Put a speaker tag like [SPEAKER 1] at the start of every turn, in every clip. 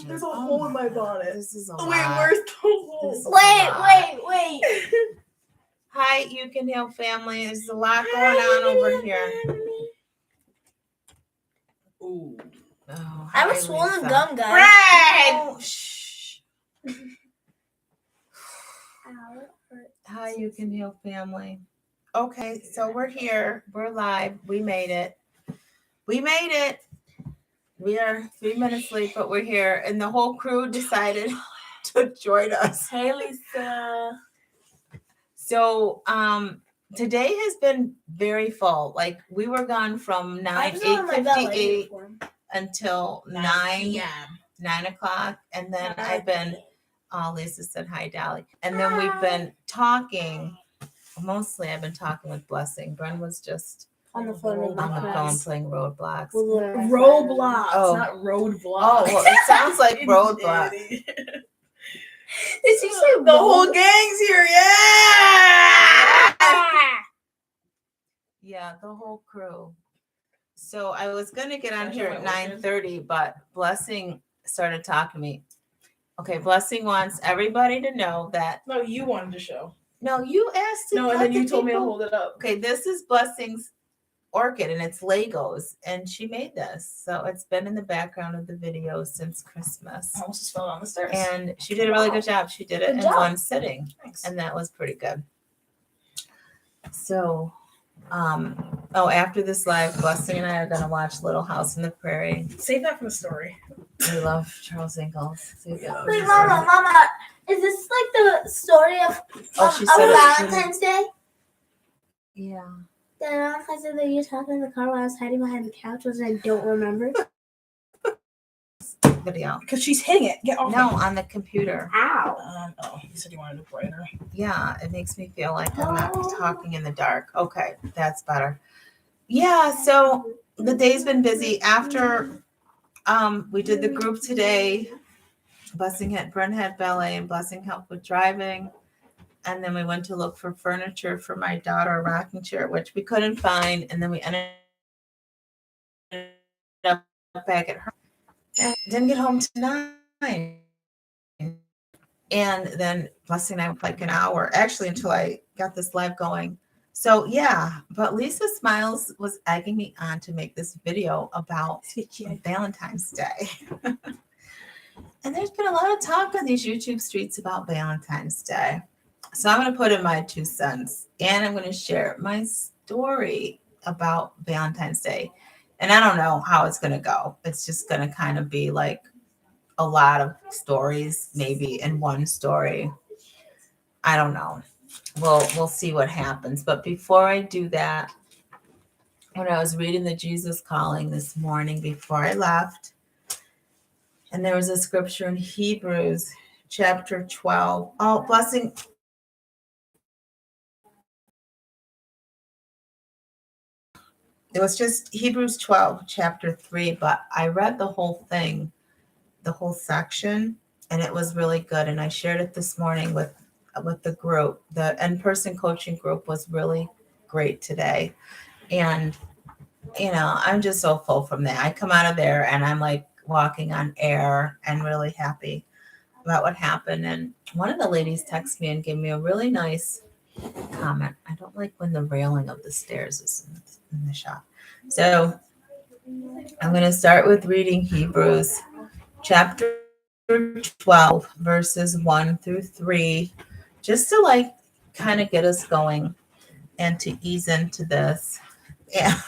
[SPEAKER 1] There's a hole in my bonnet.
[SPEAKER 2] This is a
[SPEAKER 1] Oh,
[SPEAKER 2] lot.
[SPEAKER 1] wait, where's the hole?
[SPEAKER 2] This is a lot.
[SPEAKER 3] Wait.
[SPEAKER 2] Hi, You Can Heal family. There's a lot going on over here.
[SPEAKER 1] Ooh.
[SPEAKER 2] Oh,
[SPEAKER 3] I have a
[SPEAKER 2] hi,
[SPEAKER 3] swollen
[SPEAKER 2] Lisa.
[SPEAKER 3] gum, guys.
[SPEAKER 2] Oh, shh.
[SPEAKER 3] Ow, it hurts.
[SPEAKER 2] Hi, You Can Heal family. Okay, so we're here. We're live. We made it. We made it. We are 3 minutes late, but we're here. And the whole crew decided to join us.
[SPEAKER 1] Hey, Lisa.
[SPEAKER 2] So today has been very full. Like we were gone from 8:58 until 9 o'clock. And then I've been, Lisa said hi, Dolly. And then we've been talking. Mostly I've been talking with Blessing. Bren was just
[SPEAKER 3] On the phone
[SPEAKER 2] playing Roadblocks.
[SPEAKER 1] Roblox,
[SPEAKER 2] Oh.
[SPEAKER 1] not roadblocks.
[SPEAKER 2] Oh, well, it sounds like Roadblocks.
[SPEAKER 3] Did you say
[SPEAKER 1] The whole gang's here, yeah!
[SPEAKER 2] Yeah, the whole crew. So I was gonna get on
[SPEAKER 1] That's
[SPEAKER 2] here
[SPEAKER 1] what
[SPEAKER 2] at
[SPEAKER 1] it was.
[SPEAKER 2] 9:30, but Blessing started talking to me. Okay, Blessing wants everybody to know that.
[SPEAKER 1] No, you wanted to show.
[SPEAKER 2] No, you asked.
[SPEAKER 1] No, and then you told me to hold it up.
[SPEAKER 2] Okay, this is Blessing's orchid, and it's Legos, and she made this. So it's been in the background of the video since Christmas.
[SPEAKER 1] I almost just fell down the stairs.
[SPEAKER 2] And she did a really good job. She did it
[SPEAKER 3] Good
[SPEAKER 2] in
[SPEAKER 3] job.
[SPEAKER 2] one sitting,
[SPEAKER 1] Thanks.
[SPEAKER 2] and that was pretty good. So, after this live, Blessing and I are gonna watch Little House on the Prairie.
[SPEAKER 1] Save that for the story.
[SPEAKER 2] We love Charles Ingalls. So you get-
[SPEAKER 3] Wait, Mama, is this like the story of
[SPEAKER 2] she said it.
[SPEAKER 3] Valentine's Day?
[SPEAKER 2] Yeah.
[SPEAKER 3] The Valentine's Day that you were talking in the car while I was hiding behind the couch, which I don't remember.
[SPEAKER 2] Video.
[SPEAKER 1] Because she's hitting it. Get off
[SPEAKER 2] No, on the computer.
[SPEAKER 3] Ow.
[SPEAKER 1] You said you wanted it brighter.
[SPEAKER 2] Yeah, it makes me feel like I'm not talking in the dark. Okay, that's better. Yeah, so the day's been busy. After we did the group today, Brent had ballet and Blessing helped with driving. And then we went to look for furniture for my daughter, a rocking chair, which we couldn't find. And then we ended up back at her. And didn't get home till 9. And then Blessing and I were like an hour, actually, until I got this live going. So yeah, but Lisa Smiles was egging me on to make this video about Valentine's Day. And there's been a lot of talk on these YouTube streets about Valentine's Day. So I'm going to put in my 2 cents, and I'm going to share my story about Valentine's Day. And I don't know how it's going to go. It's just going to kind of be like a lot of stories, maybe in one story. I don't know. We'll see what happens. But before I do that, when I was reading the Jesus Calling this morning before I left, and there was a scripture in Hebrews chapter 12. Oh, Blessing. It was just Hebrews 12, chapter 3, but I read the whole thing, the whole section, and it was really good. And I shared it this morning with the group. The in-person coaching group was really great today. And, I'm just so full from that. I come out of there and I'm like walking on air and really happy about what happened. And one of the ladies texted me and gave me a really nice comment. I don't like when the railing of the stairs is in the shop. So I'm going to start with reading Hebrews chapter 12, verses 1 through 3, just to like kind of get us going and to ease into this. Yeah.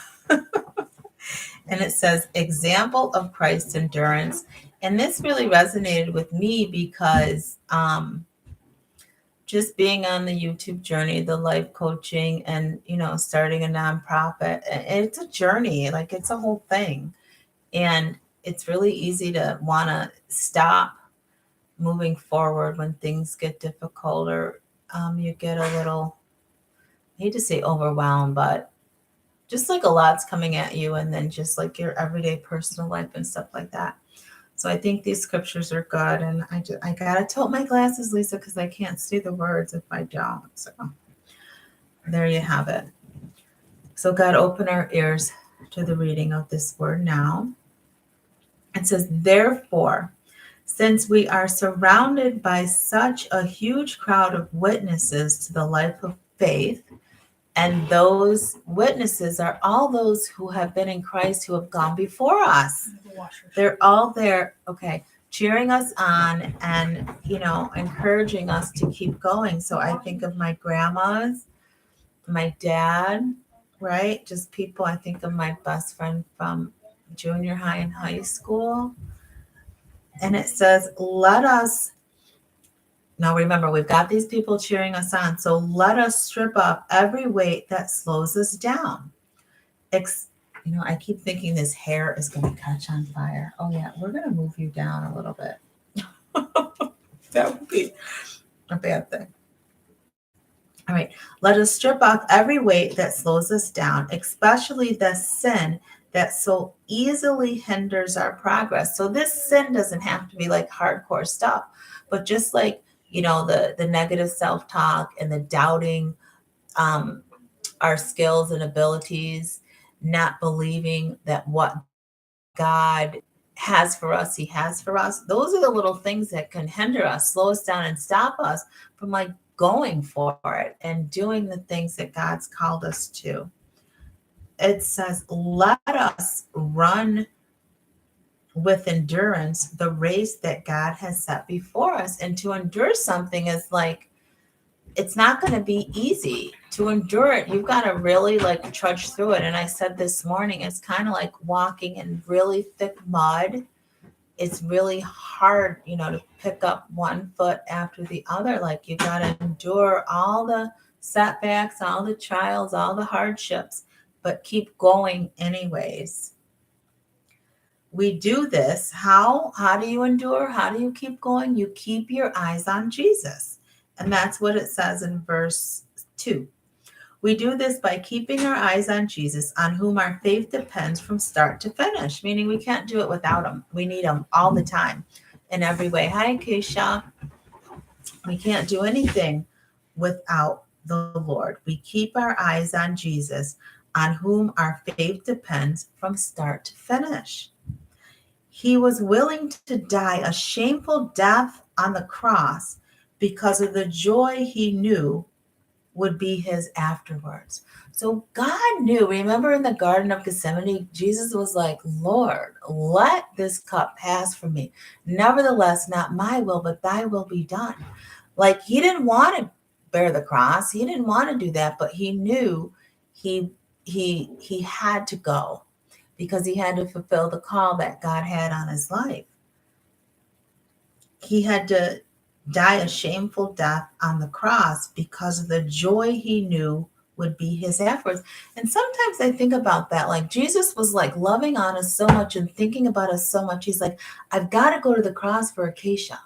[SPEAKER 2] And it says, example of Christ's endurance. And this really resonated with me because just being on the YouTube journey, the life coaching, and starting a nonprofit, it's a journey. Like it's a whole thing, and it's really easy to want to stop moving forward when things get difficult, or you get a little, I hate to say overwhelmed, but just like a lot's coming at you, and then just like your everyday personal life and stuff like that. So I think these scriptures are good, and I gotta tilt my glasses, Lisa, because I can't see the words if I don't. So there you have it. So God, open our ears to the reading of this word now. It says, therefore, Since we are surrounded by such a huge crowd of witnesses to the life of faith, and those witnesses are all those who have been in Christ who have gone before us. They're all there, okay, cheering us on and, encouraging us to keep going. So I think of my grandmas, my dad, right? Just people. I think of my best friend from junior high and high school. And it says, now remember, we've got these people cheering us on. So let us strip off every weight that slows us down. I keep thinking this hair is going to catch on fire. Oh yeah, we're going to move you down a little bit. That would be a bad thing. All right, let us strip off every weight that slows us down, especially the sin that so easily hinders our progress. So this sin doesn't have to be like hardcore stuff, but just like, the negative self-talk and the doubting our skills and abilities, not believing that what God has for us, He has for us. Those are the little things that can hinder us, slow us down, and stop us from like going for it and doing the things that God's called us to. It says, let us run with endurance the race that God has set before us. And to endure something is like, it's not going to be easy to endure it. You've got to really like trudge through it. And I said this morning, it's kind of like walking in really thick mud. It's really hard, to pick up one foot after the other. Like you got to endure all the setbacks, all the trials, all the hardships, but keep going anyways. We do this. How do you endure? How do you keep going? You keep your eyes on Jesus. And that's what it says in verse 2. We do this by keeping our eyes on Jesus, on whom our faith depends from start to finish, meaning we can't do it without Him. We need Him all the time in every way. Hi, Keisha. We can't do anything without the Lord. We keep our eyes on Jesus, on whom our faith depends from start to finish. He was willing to die a shameful death on the cross because of the joy He knew would be His afterwards. So God knew, remember in the Garden of Gethsemane, Jesus was like, Lord, let this cup pass from me. Nevertheless, not my will, but thy will be done. Like He didn't want to bear the cross. He didn't want to do that, but He knew he had to go because He had to fulfill the call that God had on His life. He had to die a shameful death on the cross because of the joy He knew would be His afterwards. And sometimes I think about that. Like Jesus was like loving on us so much and thinking about us so much. He's like, I've got to go to the cross for Acacia.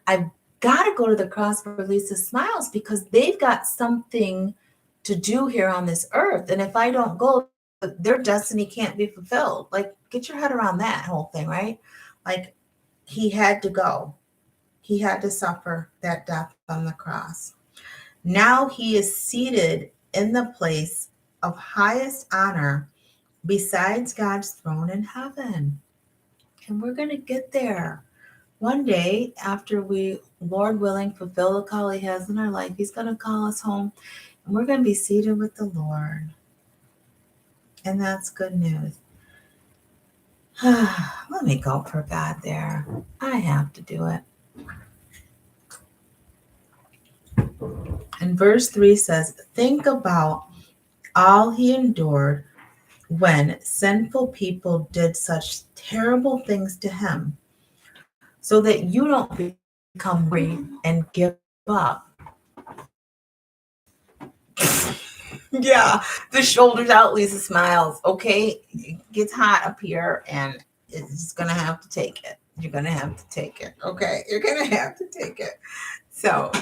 [SPEAKER 2] I've got to go to the cross for Lisa Smiles because they've got something to do here on this earth. And if I don't go, their destiny can't be fulfilled. Like, get your head around that whole thing, right? Like, He had to go. He had to suffer that death on the cross. Now He is seated in the place of highest honor besides God's throne in heaven. And we're going to get there. One day, after we, Lord willing, fulfill the call He has in our life, He's going to call us home, and we're going to be seated with the Lord. And that's good news. Let me go for God there. I have to do it. And verse 3 says, think about all He endured when sinful people did such terrible things to Him, so that you don't become weary and give up. Yeah, the shoulders out, Lisa Smiles. Okay, it gets hot up here, and it's gonna have to take it. You're gonna have to take it. Okay, you're gonna have to take it. So,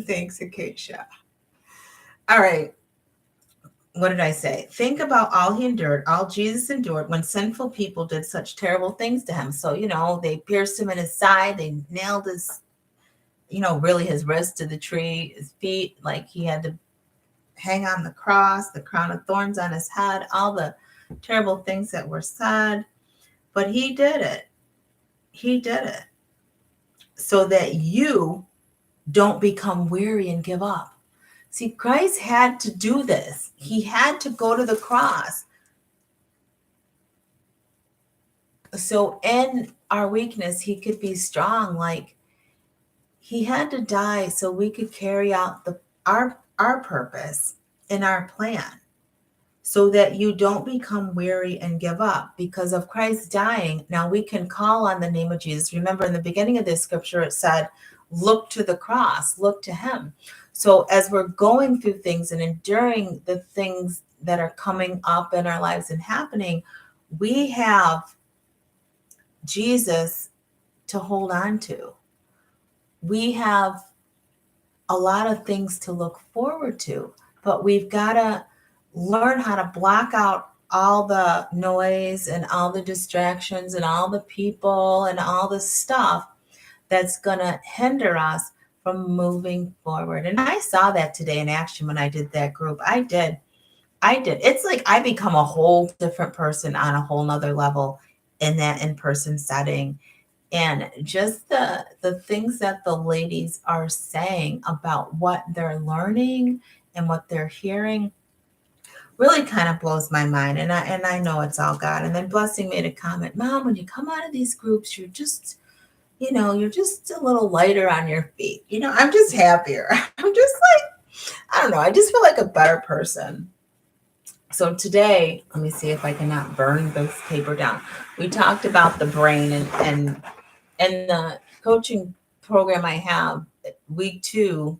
[SPEAKER 2] thanks, Acacia. All right. What did I say? Think about all He endured, all Jesus endured when sinful people did such terrible things to Him. So, they pierced Him in His side, they nailed His, really His wrist to the tree, His feet, like He had to hang on the cross, the crown of thorns on His head, all the terrible things that were said. But He did it. He did it so that you don't become weary and give up. See, Christ had to do this. He had to go to the cross. So in our weakness, he could be strong. Like, he had to die so we could carry out our purpose and our plan, so that you don't become weary and give up. Because of Christ dying, now we can call on the name of Jesus. Remember, in the beginning of this scripture, it said, look to the cross, look to him. So as we're going through things and enduring the things that are coming up in our lives and happening, we have Jesus to hold on to. We have a lot of things to look forward to, but we've got to learn how to block out all the noise and all the distractions and all the people and all the stuff that's going to hinder us from moving forward. And I saw that today in action when I did that group. I did. It's like I become a whole different person on a whole nother level in that in-person setting. And just the things that the ladies are saying about what they're learning and what they're hearing really kind of blows my mind. And I know it's all God. And then Blessing made a comment, Mom, when you come out of these groups, you're just a little lighter on your feet. I'm just happier. I'm just like, I don't know. I just feel like a better person. So today, let me see if I cannot burn this paper down. We talked about the brain and the coaching program I have, week 2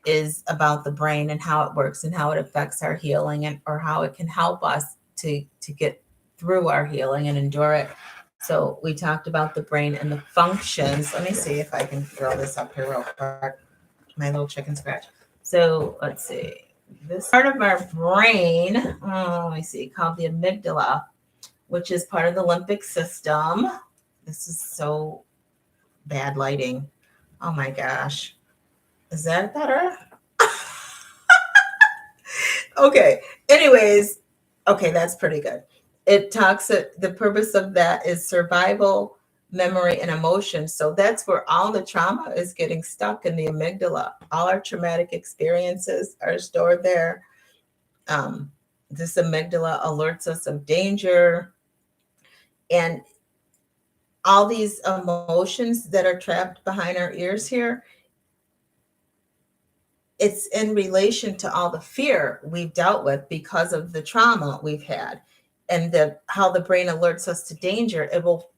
[SPEAKER 2] is about the brain and how it works and how it affects our healing or how it can help us to get through our healing and endure it. So we talked about the brain and the functions. Let me see if I can throw this up here real quick. My little chicken scratch. So let's see. This part of our brain, let me see, called the amygdala, which is part of the limbic system. This is so bad lighting. Oh my gosh. Is that better? Okay. Anyways, okay, that's pretty good. It talks, the purpose of that is survival, memory, and emotion. So that's where all the trauma is getting stuck in the amygdala. All our traumatic experiences are stored there. This amygdala alerts us of danger. And all these emotions that are trapped behind our ears here, it's in relation to all the fear we've dealt with because of the trauma we've had, and how the brain alerts us to danger. It will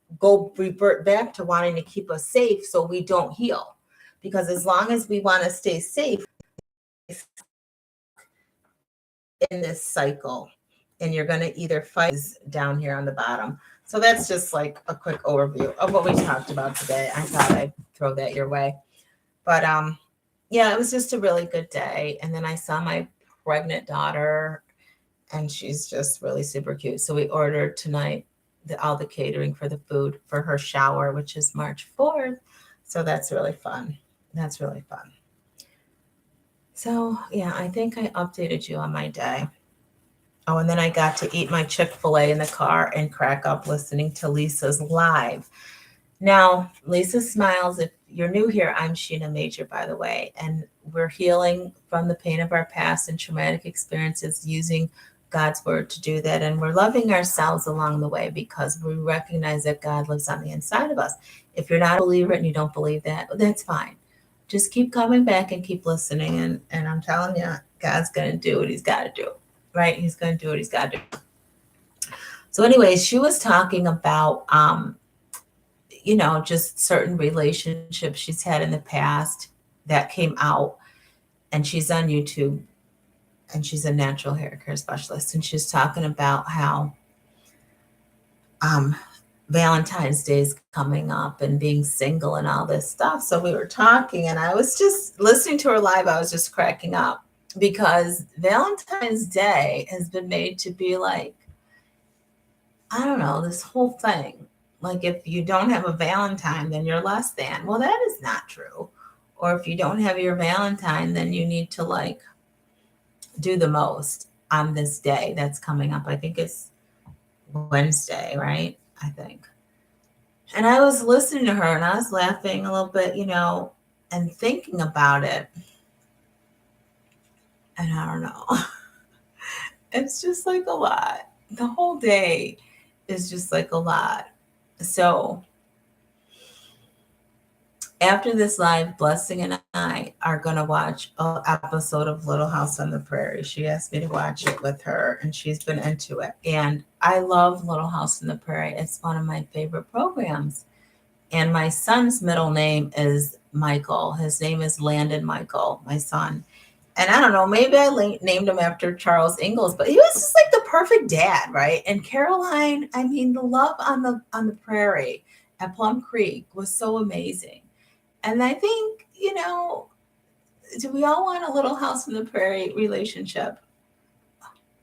[SPEAKER 2] revert back to wanting to keep us safe so we don't heal. Because as long as we want to stay safe in this cycle, and you're going to either fight down here on the bottom. So that's just like a quick overview of what we talked about today. I thought I'd throw that your way. But yeah, it was just a really good day. And then I saw my pregnant daughter, and she's just really super cute. So we ordered tonight all the catering for the food for her shower, which is March 4th. So that's really fun. That's really fun. So yeah, I think I updated you on my day. Oh, and then I got to eat my Chick-fil-A in the car and crack up listening to Lisa's live. Now, Lisa Smiles, if you're new here, I'm Shena Major, by the way, and we're healing from the pain of our past and traumatic experiences using God's word to do that. And we're loving ourselves along the way because we recognize that God lives on the inside of us. If you're not a believer and you don't believe that, that's fine. Just keep coming back and keep listening. And I'm telling you, God's going to do what he's got to do, right? He's going to do what he's got to do. So anyways, she was talking about, just certain relationships she's had in the past that came out, and she's on YouTube, and she's a natural hair care specialist. And she's talking about how Valentine's Day is coming up and being single and all this stuff. So we were talking, and I was just listening to her live. I was just cracking up because Valentine's Day has been made to be like, I don't know, this whole thing. Like, if you don't have a Valentine, then you're less than. Well, that is not true. Or if you don't have your Valentine, then you need to like do the most on this day that's coming up. I think it's Wednesday, right? I think. And I was listening to her and I was laughing a little bit, and thinking about it. And I don't know. It's just like a lot. The whole day is just like a lot. So after this live, Blessing and I are going to watch an episode of Little House on the Prairie. She asked me to watch it with her, and she's been into it. And I love Little House on the Prairie. It's one of my favorite programs. And my son's middle name is Michael. His name is Landon Michael, my son. And I don't know, maybe I named him after Charles Ingalls, but he was just like the perfect dad, right? And Caroline, I mean, the love on the prairie at Plum Creek was so amazing. And I think, do we all want a Little House on the Prairie relationship?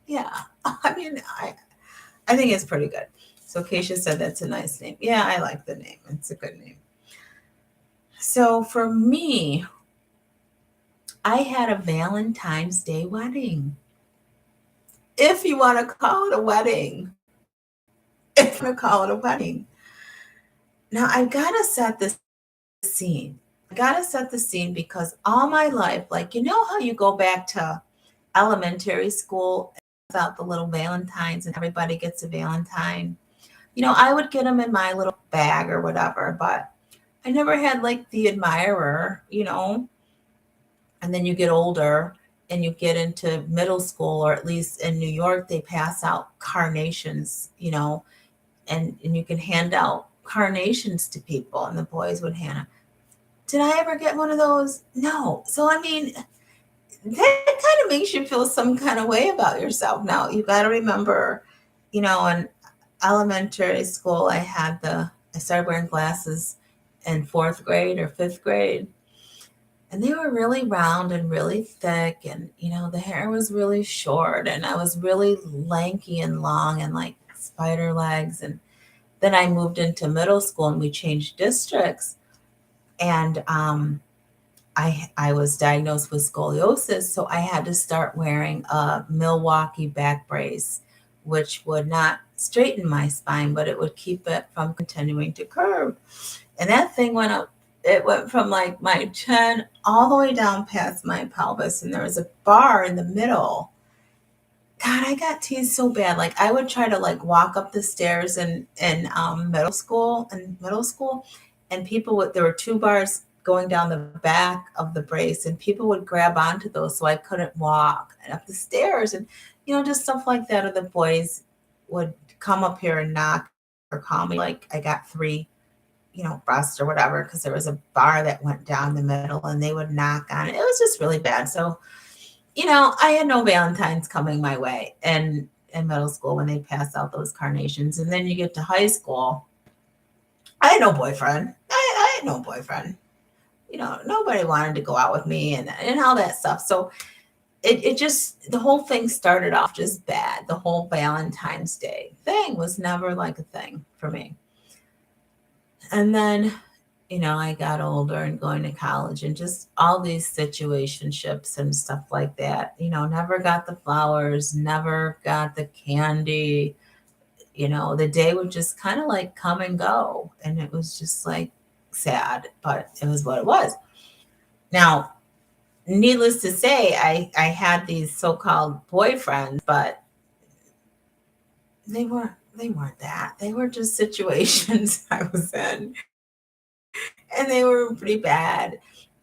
[SPEAKER 2] Yeah. I mean, I think it's pretty good. So Keisha said that's a nice name. Yeah, I like the name. It's a good name. So for me, I had a Valentine's Day wedding. If you want to call it a wedding. If you want to call it a wedding. Now, I've got to set the scene. I got to set the scene because all my life, like, how you go back to elementary school about the little Valentines and everybody gets a Valentine. I would get them in my little bag or whatever, but I never had like the admirer, and then you get older and you get into middle school, or at least in New York, they pass out carnations, and you can hand out carnations to people, and the boys would hand them. Did I ever get one of those? No. So, I mean, that kind of makes you feel some kind of way about yourself. Now, you got to remember, in elementary school, I started wearing glasses in 4th grade or 5th grade. And they were really round and really thick. And, the hair was really short. And I was really lanky and long and like spider legs. And then I moved into middle school and we changed districts. And I was diagnosed with scoliosis. So I had to start wearing a Milwaukee back brace, which would not straighten my spine, but it would keep it from continuing to curve. And that thing went up. It went from like my chin all the way down past my pelvis, and there was a bar in the middle. God, I got teased so bad. Like I would try to like walk up the stairs in middle school, and there were 2 bars going down the back of the brace, and people would grab onto those, so I couldn't walk and up the stairs, and just stuff like that. Or the boys would come up here and knock or call me like I got 3 breast or whatever, because there was a bar that went down the middle and they would knock on it. It was just really bad. So, I had no Valentines coming my way in middle school when they passed out those carnations. And then you get to high school. I had no boyfriend. I had no boyfriend. Nobody wanted to go out with me and all that stuff. So it just, the whole thing started off just bad. The whole Valentine's Day thing was never like a thing for me. And then, I got older and going to college and just all these situationships and stuff like that. Never got the flowers, never got the candy. The day would just kind of like come and go. And it was just like sad, but it was what it was. Now, needless to say, I had these so-called boyfriends, but they weren't that. They were just situations I was in. And they were pretty bad.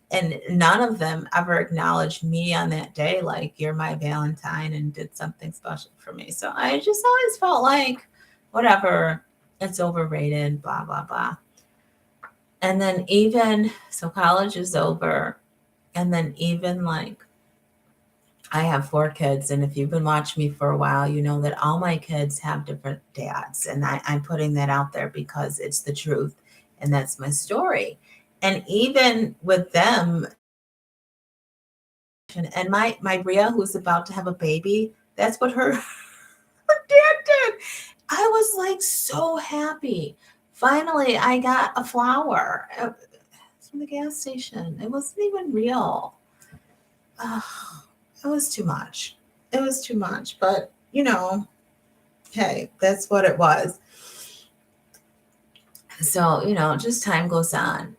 [SPEAKER 2] And none of them ever acknowledged me on that day, like, you're my Valentine and did something special for me. So I just always felt like, whatever, it's overrated, blah, blah, blah. And then so college is over. And then like, I have 4 kids. And if you've been watching me for a while, you know that all my kids have different dads. And I'm putting that out there because it's the truth. And that's my story. And even with them, and my Bria, who's about to have a baby, that's what her dad did. I was like so happy. Finally, I got a flower. It's from the gas station. It wasn't even real. It was too much. It was too much. But, hey, that's what it was. So, just time goes on.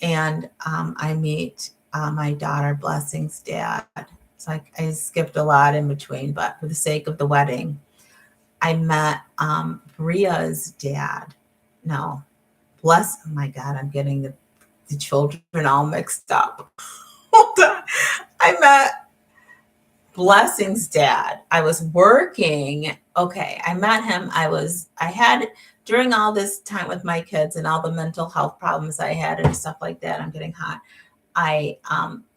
[SPEAKER 2] And I meet my daughter Blessing's dad. It's like I skipped a lot in between, but for the sake of the wedding, I met Bria's dad. No, oh my God, I'm getting the children all mixed up. Hold on. I met Blessing's dad. I was working. Okay, I met him. I had, during all this time with my kids and all the mental health problems I had and stuff like that, I'm getting hot. I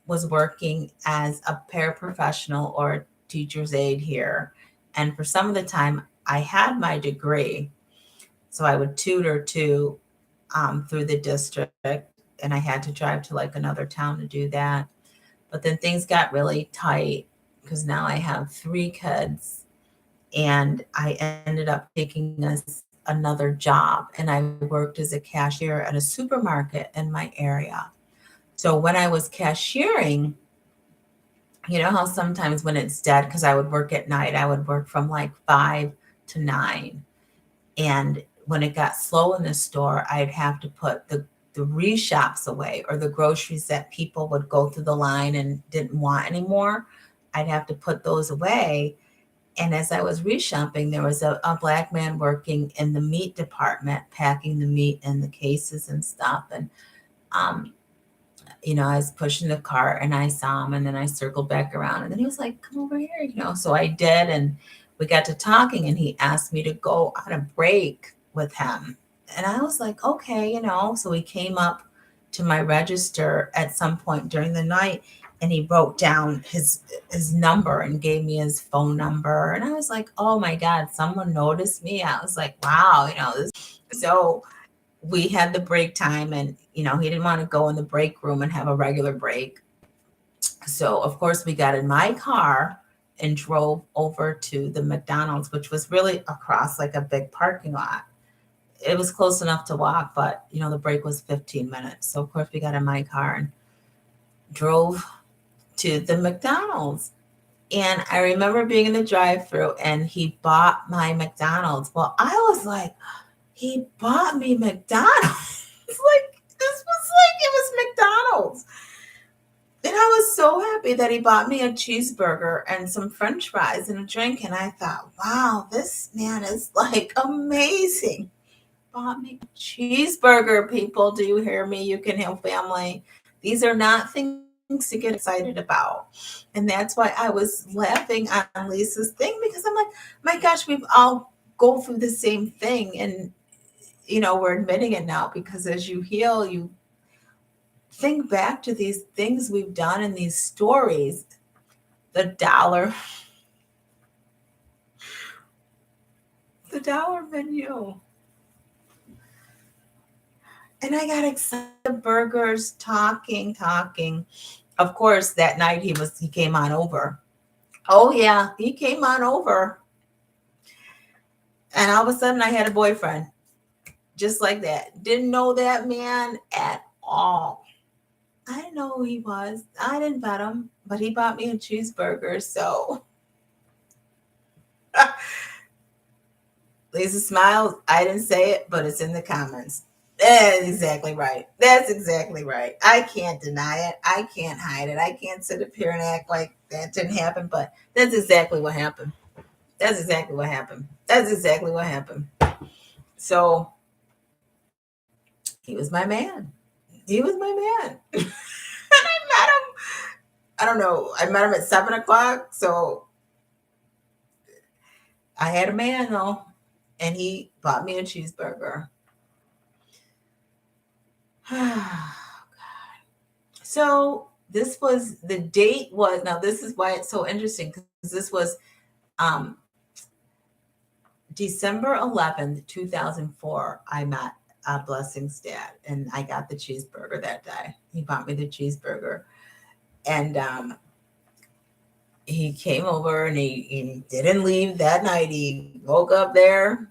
[SPEAKER 2] was working as a paraprofessional or a teacher's aide here. And for some of the time, I had my degree. So I would tutor through the district, and I had to drive to like another town to do that. But then things got really tight because now I have 3 kids, and I ended up taking another job, and I worked as a cashier at a supermarket in my area. So when I was cashiering, you know how sometimes when it's dead, because I would work at night, I would work from like 5 to 9. And when it got slow in the store, I'd have to put the reshops away, or the groceries that people would go through the line and didn't want anymore. I'd have to put those away. And as I was reshopping, there was a black man working in the meat department, packing the meat in the cases and stuff. And um, I was pushing the cart and I saw him, and then I circled back around, and then he was like, "Come over here," So I did, and we got to talking, and he asked me to go on a break with him. And I was like, okay, So he came up to my register at some point during the night, and he wrote down his number and gave me his phone number. And I was like, oh my God, someone noticed me. I was like, wow, so we had the break time, and he didn't want to go in the break room and have a regular break. So of course we got in my car and drove over to the McDonald's, which was really across like a big parking lot. It was close enough to walk, but the break was 15 minutes. So of course we got in my car and drove to the McDonald's. And I remember being in the drive-thru, and he bought my McDonald's. Well, I was like, he bought me McDonald's. Like, this was like, it was McDonald's. And I was so happy that he bought me a cheeseburger and some French fries and a drink. And I thought, wow, this man is like amazing. Bought me a cheeseburger, people. Do you hear me? You can have family. These are not things to get excited about. And that's why I was laughing on Lisa's thing, because I'm like, my gosh, we've all go through the same thing. And we're admitting it now, because as you heal, you think back to these things we've done in these stories. The dollar menu. And I got excited. Burgers, talking. Of course, that night he came on over. Oh yeah, he came on over. And all of a sudden I had a boyfriend. Just like that. Didn't know that man at all. I didn't know who he was. I didn't bet him, but he bought me a cheeseburger. So Lisa smiled. I didn't say it, but it's in the comments. That's exactly right. That's exactly right. I can't deny it. I can't hide it. I can't sit up here and act like that didn't happen, but that's exactly what happened. That's exactly what happened. That's exactly what happened. So he was my man. He was my man. And I met him. I don't know. I met him at 7:00. So I had a man though, and he bought me a cheeseburger. So this was the date was now this is why it's so interesting, because this was December 11th, 2004. I met Blessing's dad, and I got the cheeseburger that day. He bought me the cheeseburger, and he came over, and he didn't leave that night. He woke up there,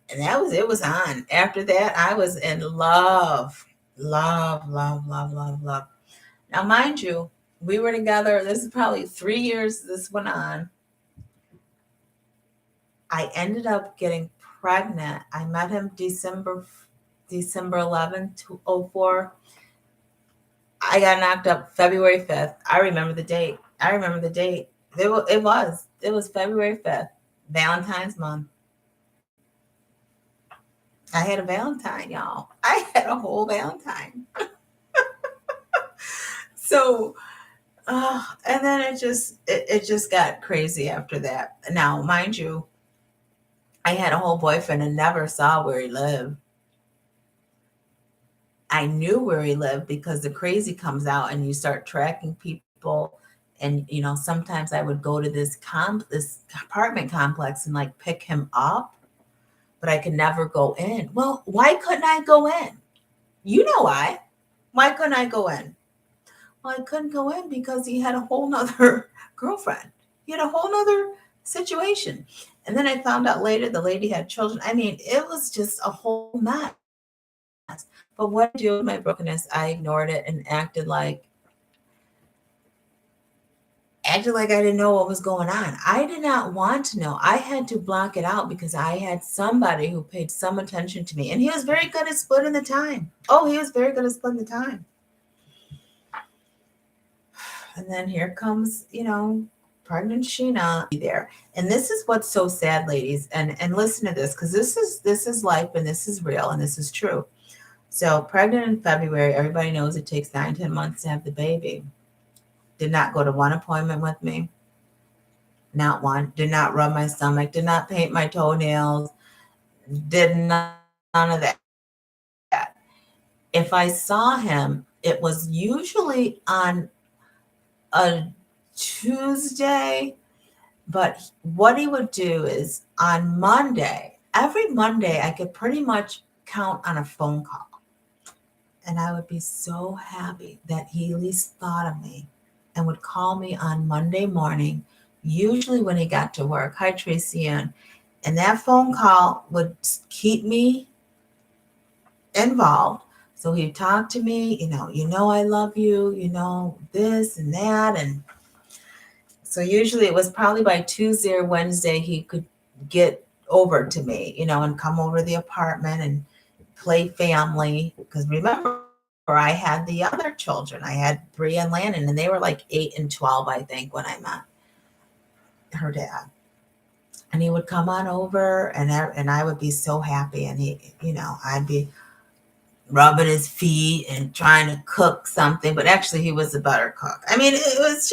[SPEAKER 2] and it was on. After that, I was in love. Love. Now, mind you, we were together. This is probably 3 years this went on. I ended up getting pregnant. I met him December December 11th, 04. I got knocked up February 5th. I remember the date. It was February 5th, Valentine's month. I had a Valentine, y'all. I had a whole Valentine. So, and then it just got crazy after that. Now, mind you, I had a whole boyfriend and never saw where he lived. I knew where he lived because the crazy comes out and you start tracking people. And, sometimes I would go to this apartment complex and like pick him up, but I could never go in. Well, why couldn't I go in? You know why? Why couldn't I go in? Well, I couldn't go in because he had a whole nother girlfriend. He had a whole nother situation. And then I found out later the lady had children. I mean, it was just a whole mess. But what I do with my brokenness, I ignored it and acted like I didn't know what was going on. I did not want to know. I had to block it out because I had somebody who paid some attention to me. And he was very good at splitting the time. Oh, he was very good at splitting the time. And then here comes, pregnant Shena there. And this is what's so sad, ladies. And listen to this, because this is life and this is real and this is true. So pregnant in February, everybody knows it takes 9-10 months to have the baby. Did not go to one appointment with me. Not one. Did not rub my stomach. Did not paint my toenails. Did none of that. If I saw him, it was usually on a Tuesday. But what he would do is on Monday, every Monday, I could pretty much count on a phone call. And I would be so happy that he at least thought of me and would call me on Monday morning, usually when he got to work. Hi, Tracy Ann. And that phone call would keep me involved. So he'd talk to me, I love you, this and that. And so usually it was probably by Tuesday or Wednesday he could get over to me, and come over to the apartment and play family. Because remember, I had the other children. I had Bree and Landon, and they were like 8 and 12, I think, when I met her dad. And he would come on over, and I would be so happy. And I'd be rubbing his feet and trying to cook something, but actually he was a better cook. I mean, it was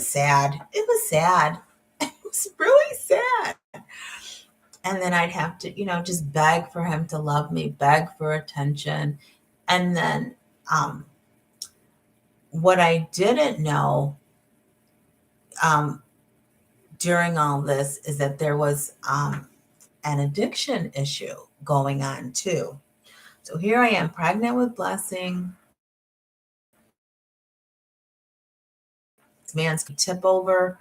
[SPEAKER 2] sad. It was sad. It was really sad. And then I'd have to, just beg for him to love me, beg for attention. And then what I didn't know during all this is that there was an addiction issue going on too. So here I am, pregnant with Blessing. This man's tip over.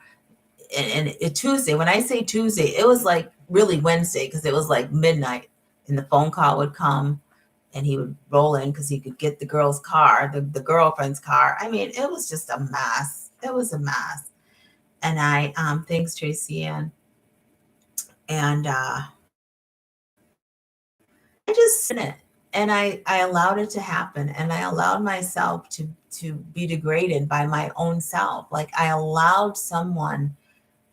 [SPEAKER 2] And Tuesday, when I say Tuesday, it was like really Wednesday, because it was like midnight. And the phone call would come and he would roll in because he could get the girl's car, the girlfriend's car. I mean, it was just a mess. It was a mess. And I, thanks, Tracy Ann. And I just did it. And I allowed it to happen. And I allowed myself to be degraded by my own self. Like I allowed someone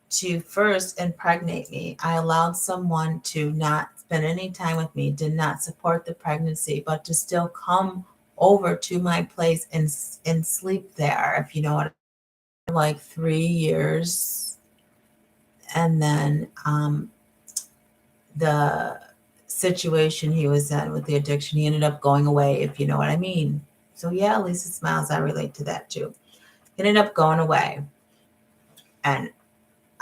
[SPEAKER 2] to first impregnate me. I allowed someone to not spend any time with me, did not support the pregnancy, but to still come over to my place and sleep there, if you know what I mean. Like 3 years. And then the situation he was in with the addiction, he ended up going away, if you know what I mean. So yeah, Lisa smiles. I relate to that too. He ended up going away. And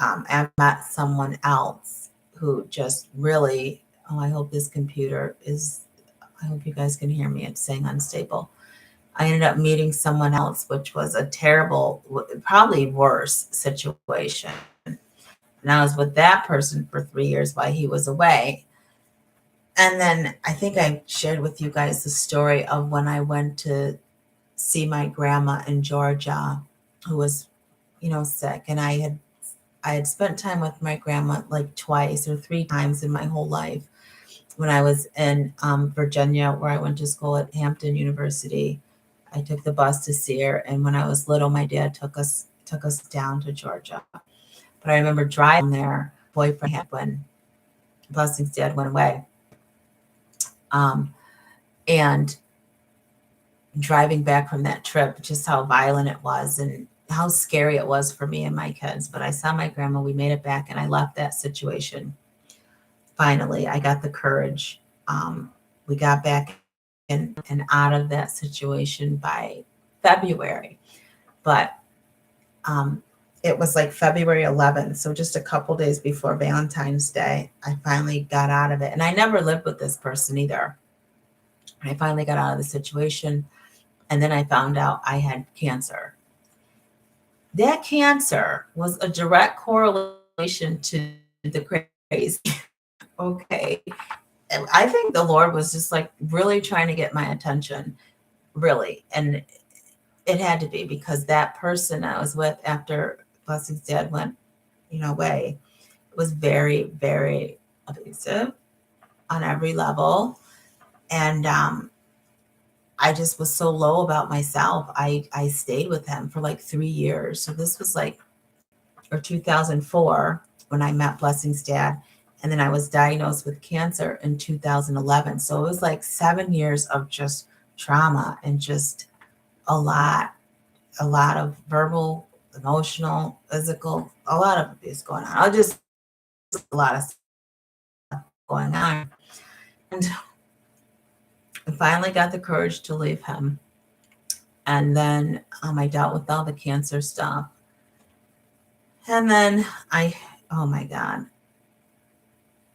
[SPEAKER 2] I met someone else who just really, I hope this computer is, I hope you guys can hear me. It's saying unstable. I ended up meeting someone else, which was a terrible, probably worse situation. And I was with that person for 3 years while he was away. And then I think I shared with you guys the story of when I went to see my grandma in Georgia, who was, sick. And I had spent time with my grandma like twice or 3 times in my whole life. when I was in Virginia, where I went to school at Hampton University. I took the bus to see her, and when I was little, my dad took us down to Georgia. But I remember driving there. Boyfriend had when Blessing's dad went away, and driving back from that trip, just how violent it was and how scary it was for me and my kids. But I saw my grandma. We made it back, and I left that situation. Finally, I got the courage. We got back and out of that situation by February. But it was like February 11th, so just a couple days before Valentine's Day, I finally got out of it. And I never lived with this person either. I finally got out of the situation, and then I found out I had cancer. That cancer was a direct correlation to the crazy. Okay. I think the Lord was just like really trying to get my attention, really. And it had to be, because that person I was with after Blessing's dad went, away, was very, very abusive on every level. And I just was so low about myself. I stayed with him for like 3 years. So this was like, or 2004 when I met Blessing's dad. And then I was diagnosed with cancer in 2011. So it was like 7 years of just trauma and just a lot of verbal, emotional, physical, a lot of abuse going on. A lot of stuff going on. And I finally got the courage to leave him. And then I dealt with all the cancer stuff. And then oh my God,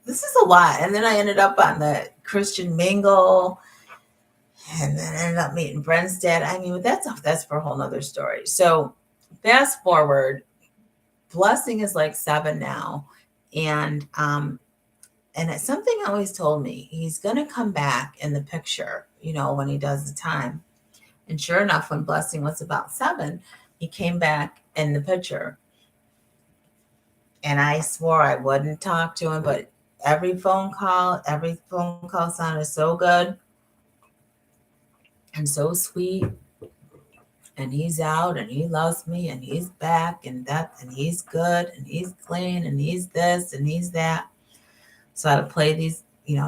[SPEAKER 2] this is a lot. And then I ended up on the Christian Mingle, and then ended up meeting Brent's dad. I mean, that's for a whole nother story. So fast forward, Blessing is like 7 now. And it's something always told me he's going to come back in the picture, when he does the time. And sure enough, when Blessing was about 7, he came back in the picture. And I swore I wouldn't talk to him, but every phone call sounded so good and so sweet. And he's out, and he loves me, and he's back, and he's good, and he's clean, and he's this, and he's that. So I would play these,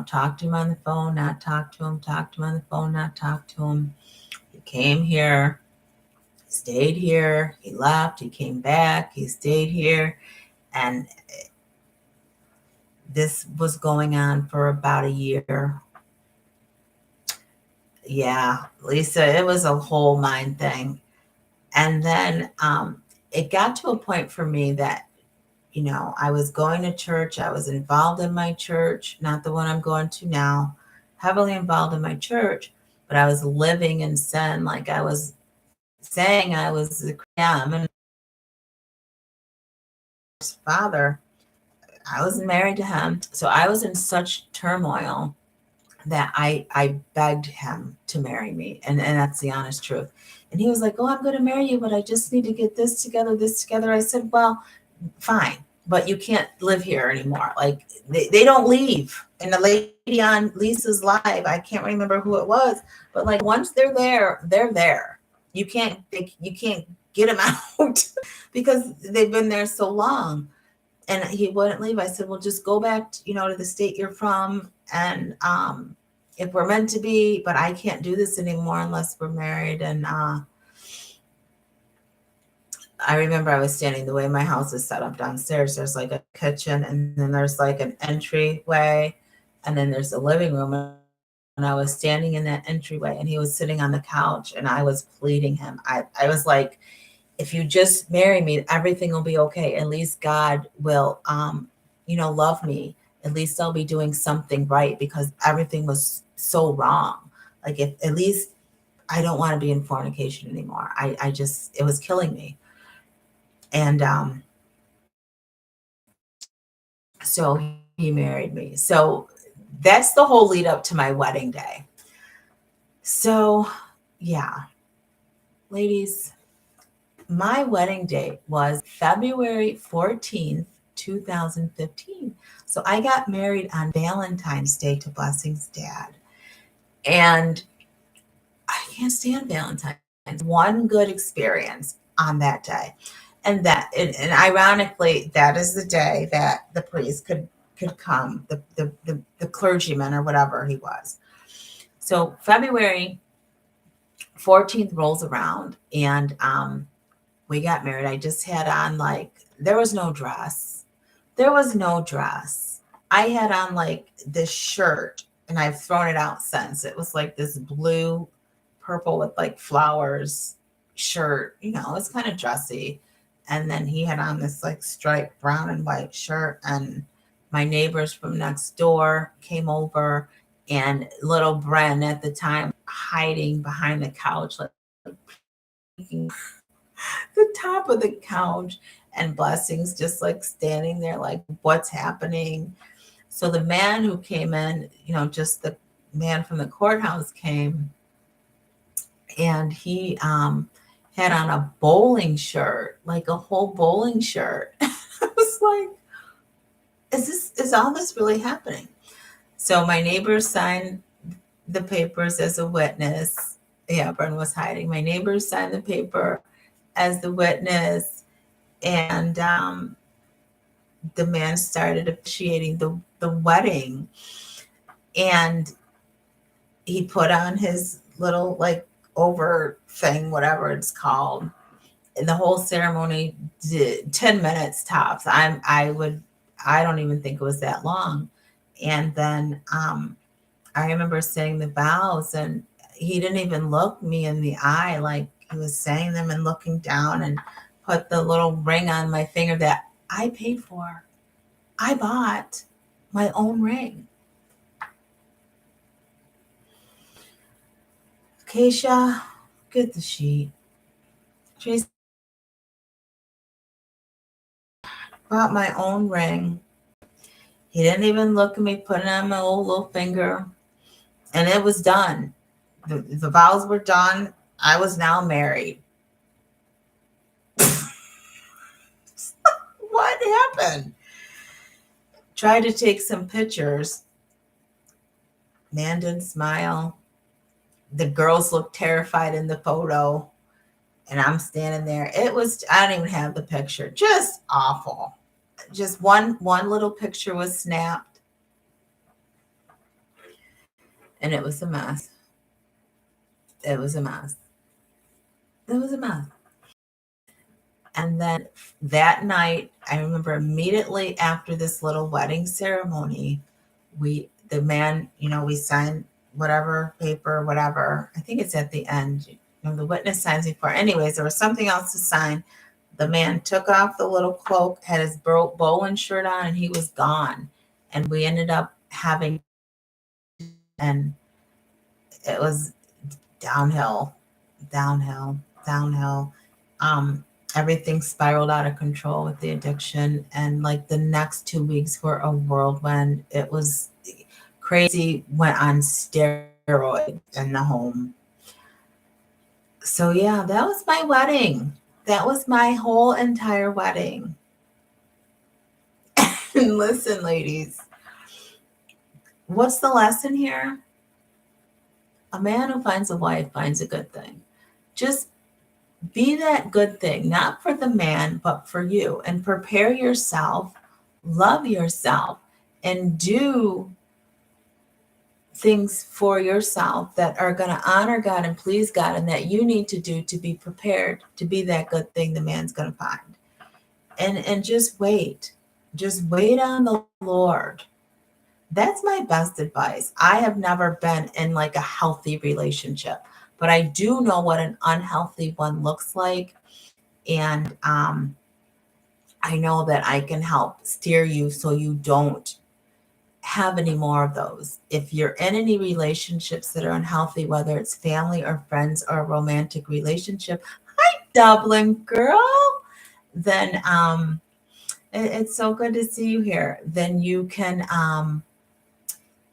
[SPEAKER 2] talk to him on the phone, not talk to him, talk to him on the phone, not talk to him. He came here, stayed here, he left, he came back, he stayed here. And this was going on for about a year. Yeah, Lisa, it was a whole mind thing. And then it got to a point for me that, I was going to church. I was involved in my church, not the one I'm going to now, heavily involved in my church, but I was living in sin. Like I was saying I was a and father. I wasn't married to him. So I was in such turmoil that I begged him to marry me. And that's the honest truth. And he was like, oh, I'm going to marry you, but I just need to get this together. I said, well, fine, but you can't live here anymore. Like they don't leave. And the lady on Lisa's live, I can't remember who it was, but like once they're there, they're there. You can't get them out because they've been there so long. And he wouldn't leave. I said, well, just go back, to the state you're from. And if we're meant to be, but I can't do this anymore unless we're married. And I remember I was standing, the way my house is set up downstairs, there's like a kitchen, and then there's like an entryway, and then there's a living room. And I was standing in that entryway, and he was sitting on the couch, and I was pleading him. I was like, if you just marry me, everything will be okay. At least God will, love me. At least I'll be doing something right, because everything was so wrong. Like if at least I don't want to be in fornication anymore. It was killing me. And so he married me. So that's the whole lead up to my wedding day. So yeah, ladies, my wedding date was February 14th, 2015. So I got married on Valentine's Day to Blessing's dad. And I can't stand Valentine's. One good experience on that day. And ironically, that is the day that the priest could come, the clergyman or whatever he was. So February 14th rolls around, and we got married. I just had on, like, there was no dress. There was no dress. I had on like this shirt, and I've thrown it out since. It was like this blue, purple with like flowers shirt. It's kind of dressy. And then he had on this like striped brown and white shirt. And my neighbors from next door came over, and little Bren at the time hiding behind the couch, like peeking the top of the couch, and Blessings just like standing there like, what's happening? So the man who came in, just the man from the courthouse came, and he had on a bowling shirt, like a whole bowling shirt. I was like, is all this really happening? So my neighbors signed the papers as a witness. Yeah, Bren was hiding. My neighbors signed the paper as the witness, and the man started officiating the wedding, and he put on his little like over thing, whatever it's called, and the whole ceremony did 10 minutes tops. I don't even think it was that long. And then I remember saying the vows, and he didn't even look me in the eye, like he was saying them and looking down, and put the little ring on my finger that I paid for. I bought my own ring. Keisha, get the sheet. Tracy, bought my own ring. He didn't even look at me, put it on my old little finger, and it was done. The vows were done. I was now married. What happened? Tried to take some pictures. Man didn't smile. The girls looked terrified in the photo, and I'm standing there. I don't even have the picture. Just awful. Just one little picture was snapped, and it was a mess. It was a mess. It was a mess. And then that night, I remember immediately after this little wedding ceremony, the man, we signed whatever paper, whatever. I think it's at the end. The witness signs before. Anyways, there was something else to sign. The man took off the little cloak, had his bowling shirt on, and he was gone. And we ended up having, and it was downhill. Everything spiraled out of control with the addiction. And like the next 2 weeks were a whirlwind. It was crazy. Went on steroids in the home. So yeah, that was my wedding. That was my whole entire wedding. And listen, ladies, what's the lesson here? A man who finds a wife finds a good thing. Just be that good thing, not for the man, but for you. And prepare yourself, love yourself, and do things for yourself that are going to honor God and please God, and that you need to do to be prepared to be that good thing the man's going to find. And just wait. Just wait on the Lord. That's my best advice. I have never been in like a healthy relationship, but I do know what an unhealthy one looks like. And I know that I can help steer you so you don't have any more of those. If you're in any relationships that are unhealthy, whether it's family or friends or a romantic relationship, hi Dublin girl, then it's so good to see you here. Then you can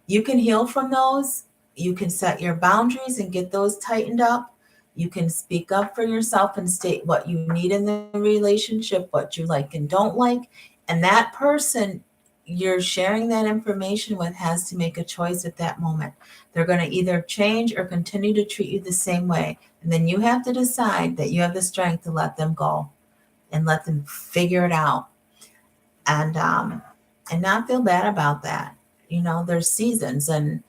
[SPEAKER 2] heal from those. You can set your boundaries and get those tightened up. You can speak up for yourself and state what you need in the relationship, what you like and don't like. And that person you're sharing that information with has to make a choice at that moment. They're going to either change or continue to treat you the same way. And then you have to decide that you have the strength to let them go and let them figure it out, and not feel bad about that. There's seasons, and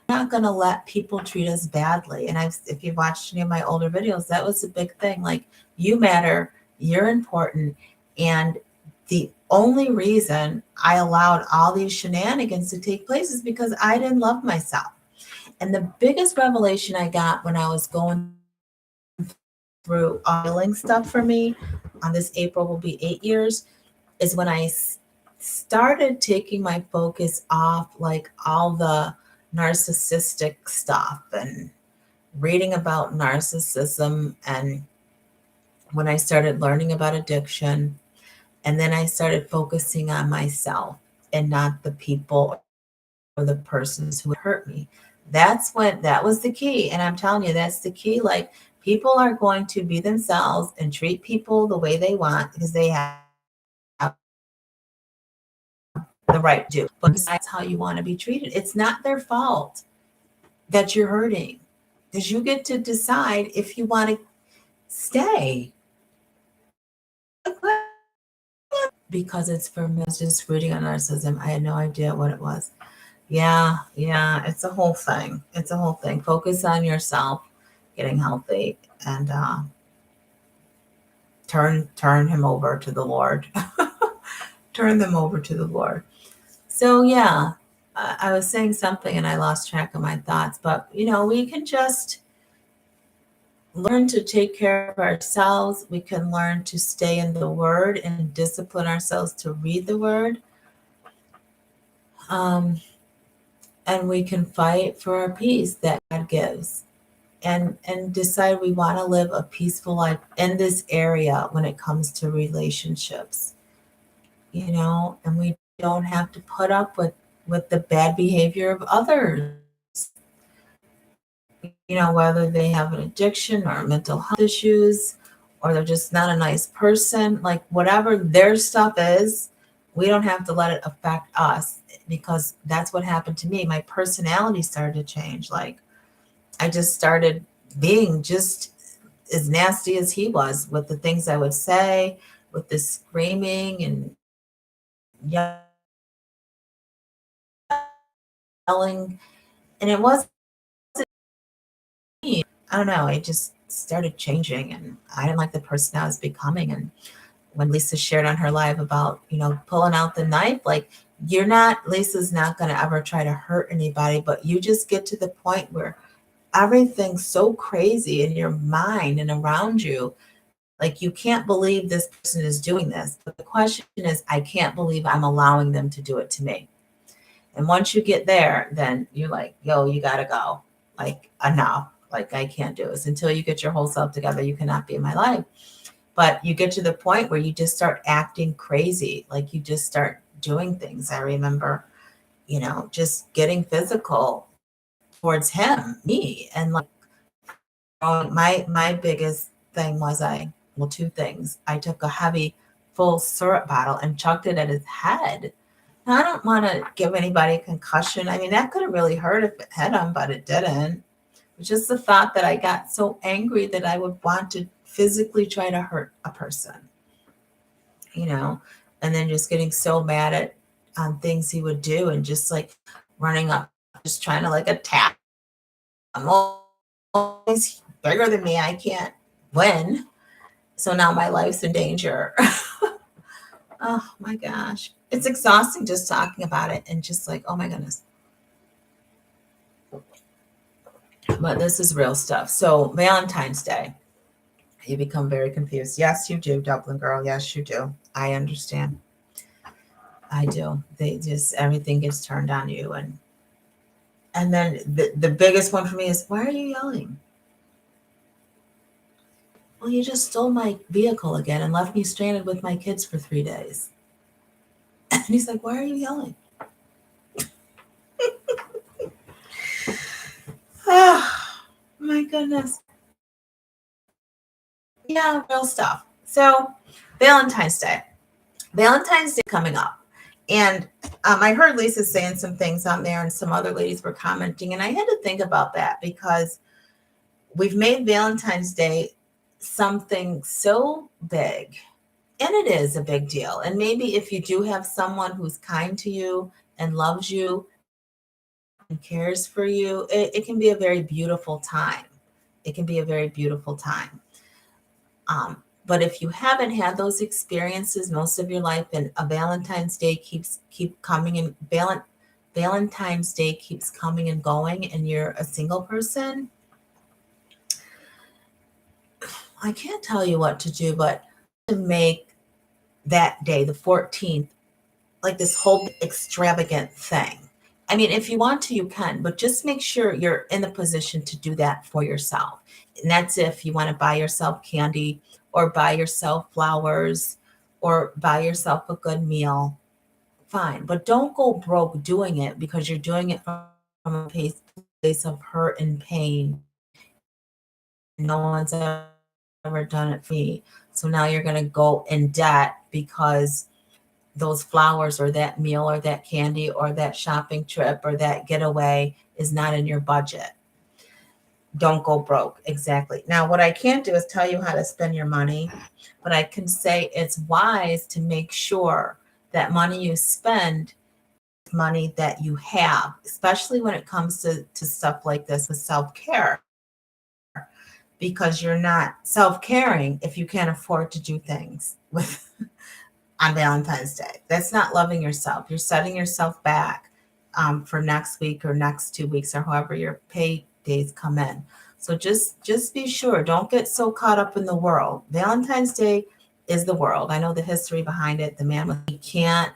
[SPEAKER 2] we're not going to let people treat us badly. And if you've watched any of my older videos, that was a big thing. Like, you matter, you're important. And the only reason I allowed all these shenanigans to take place is because I didn't love myself. And the biggest revelation I got when I was going through healing stuff for me, on this April will be 8 years, is when I started taking my focus off like all the narcissistic stuff and reading about narcissism, and when I started learning about addiction, and then I started focusing on myself and not the people or the persons who hurt me. That was the key. And I'm telling you, that's the key. Like, people are going to be themselves and treat people the way they want because they have the right to do. But besides how you want to be treated, it's not their fault that you're hurting, because you get to decide if you want to stay. Because it's for me, I was just reading on narcissism. I had no idea what it was. Yeah, it's a whole thing. It's a whole thing. Focus on yourself, getting healthy, and turn him over to the Lord. Turn them over to the Lord. So yeah, I was saying something and I lost track of my thoughts, but we can just learn to take care of ourselves. We can learn to stay in the Word and discipline ourselves to read the Word. And we can fight for our peace that God gives, and decide we want to live a peaceful life in this area when it comes to relationships. And we don't have to put up with the bad behavior of others. Whether they have an addiction or mental health issues, or they're just not a nice person, like whatever their stuff is, we don't have to let it affect us, because that's what happened to me. My personality started to change. Like, I just started being just as nasty as he was with the things I would say, with the screaming and yelling. And it wasn't me. I don't know. I just started changing, and I didn't like the person I was becoming. And when Lisa shared on her live about, pulling out the knife, like, Lisa's not going to ever try to hurt anybody, but you just get to the point where everything's so crazy in your mind and around you. Like, you can't believe this person is doing this. But the question is, I can't believe I'm allowing them to do it to me. And once you get there, then you're like, yo, you got to go. Like, enough. Like, I can't do this. Until you get your whole self together, you cannot be in my life. But you get to the point where you just start acting crazy. Like, you just start doing things. I remember, just getting physical towards me. And like, my biggest thing was two things. I took a heavy full syrup bottle and chucked it at his head. Now, I don't want to give anybody a concussion. I mean, that could have really hurt if it hit him, but it didn't. It was just the thought that I got so angry that I would want to physically try to hurt a person, and then just getting so mad at things he would do, and just like running up, just trying to like attack. I'm always bigger than me. I can't win. So now my life's in danger. Oh my gosh. It's exhausting just talking about it, and just like, oh my goodness. But this is real stuff. So Valentine's Day, you become very confused. Yes, you do, Dublin girl. Yes, you do. I understand. I do. Everything gets turned on you. And then the biggest one for me is, why are you yelling? Well, you just stole my vehicle again and left me stranded with my kids for 3 days. And he's like, why are you yelling? Oh, my goodness. Yeah, real stuff. So, Valentine's Day. Valentine's Day coming up. And I heard Lisa saying some things on there, and some other ladies were commenting. And I had to think about that because we've made Valentine's Day something so big. And it is a big deal. And maybe if you do have someone who's kind to you and loves you and cares for you, it can be a very beautiful time. It can be a very beautiful time. But if you haven't had those experiences most of your life, and a Valentine's Day keep coming, and Valentine's Day keeps coming and going, and you're a single person, I can't tell you what to do, but to make that day, the 14th, like this whole extravagant thing. I mean, if you want to, you can, but just make sure you're in the position to do that for yourself. And that's if you want to buy yourself candy or buy yourself flowers or buy yourself a good meal. Fine. But don't go broke doing it because you're doing it from a place of hurt and pain. No one's ever done it for me. So now you're going to go in debt because those flowers or that meal or that candy or that shopping trip or that getaway is not in your budget. Don't go broke. Exactly. Now, what I can't do is tell you how to spend your money, but I can say it's wise to make sure that money you spend is money that you have, especially when it comes to stuff like this with self-care, because you're not self-caring if you can't afford to do things with on Valentine's Day. That's not loving yourself. You're setting yourself back for next week or next 2 weeks or however your pay days come in. So just be sure. Don't get so caught up in the world. Valentine's Day is the world. I know the history behind it. The man he can't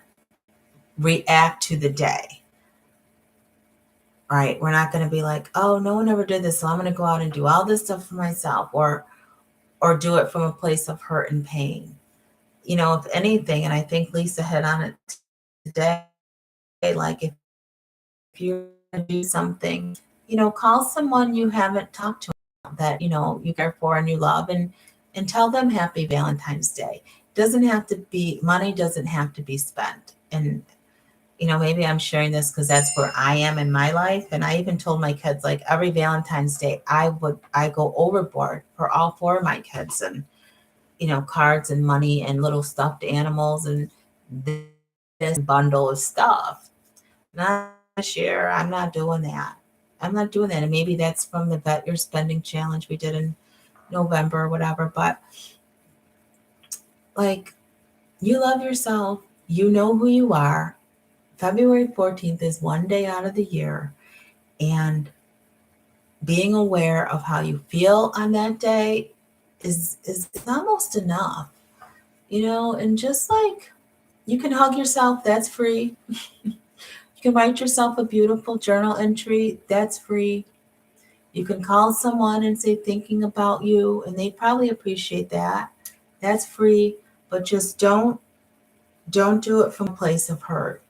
[SPEAKER 2] react to the day. Right? We're not going to be like, oh, no one ever did this, so I'm going to go out and do all this stuff for myself, or do it from a place of hurt and pain. You know, if anything, and I think Lisa hit on it today, like if you do something, call someone you haven't talked to that, you care for and you love, and tell them happy Valentine's Day. Doesn't have to be, money doesn't have to be spent. And, maybe I'm sharing this because that's where I am in my life. And I even told my kids, like every Valentine's Day, I go overboard for all four of my kids, and cards and money and little stuffed animals and this bundle of stuff. Not this year. I'm not doing that. I'm not doing that. And maybe that's from the Bet Your Spending challenge we did in November or whatever. But like, you love yourself. You know who you are. February 14th is one day out of the year. And being aware of how you feel on that day is almost enough. And just like you can hug yourself, that's free. You can write yourself a beautiful journal entry, that's free. You can call someone and say thinking about you, and they probably appreciate that. That's free, but just don't do it from a place of hurt,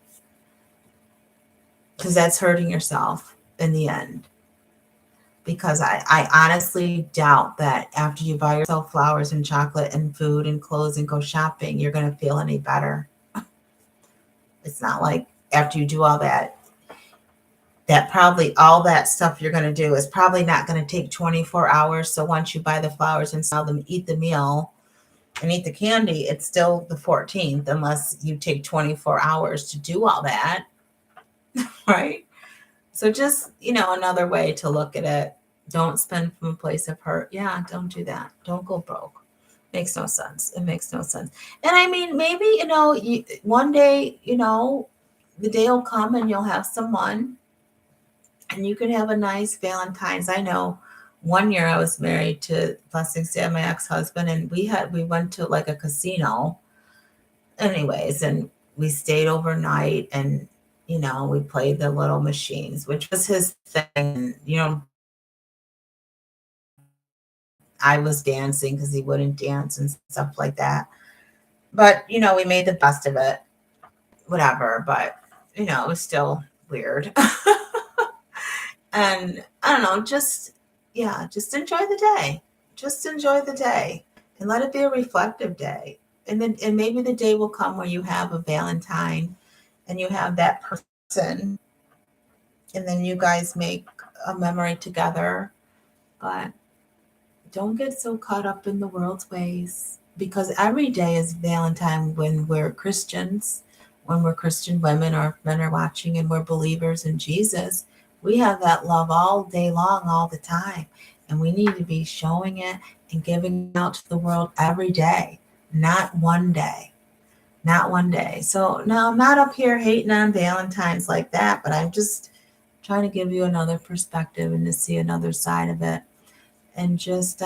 [SPEAKER 2] because that's hurting yourself in the end. Because I honestly doubt that after you buy yourself flowers and chocolate and food and clothes and go shopping, you're going to feel any better. It's not like after you do all that probably all that stuff you're going to do is probably not going to take 24 hours. So once you buy the flowers and sell them, eat the meal and eat the candy, it's still the 14th, unless you take 24 hours to do all that. Right? So just, another way to look at it. Don't spend from a place of hurt. Yeah, don't do that. Don't go broke. Makes no sense. It makes no sense. And I mean, maybe, one day, the day will come and you'll have someone and you can have a nice Valentine's. I know one year I was married to, blessings to my ex-husband, and we went to like a casino anyways, and we stayed overnight, and we played the little machines, which was his thing. I was dancing because he wouldn't dance and stuff like that. But, we made the best of it. Whatever. But, it was still weird. And I don't know, just enjoy the day. Just enjoy the day and let it be a reflective day. and maybe the day will come where you have a Valentine and you have that person, and then you guys make a memory together. But don't get so caught up in the world's ways, because every day is Valentine when we're Christians, when we're Christian women or men are watching and we're believers in Jesus. We have that love all day long, all the time. And we need to be showing it and giving it out to the world every day, not one day. Not one day. So now I'm not up here hating on Valentine's like that, but I'm just trying to give you another perspective and to see another side of it. And just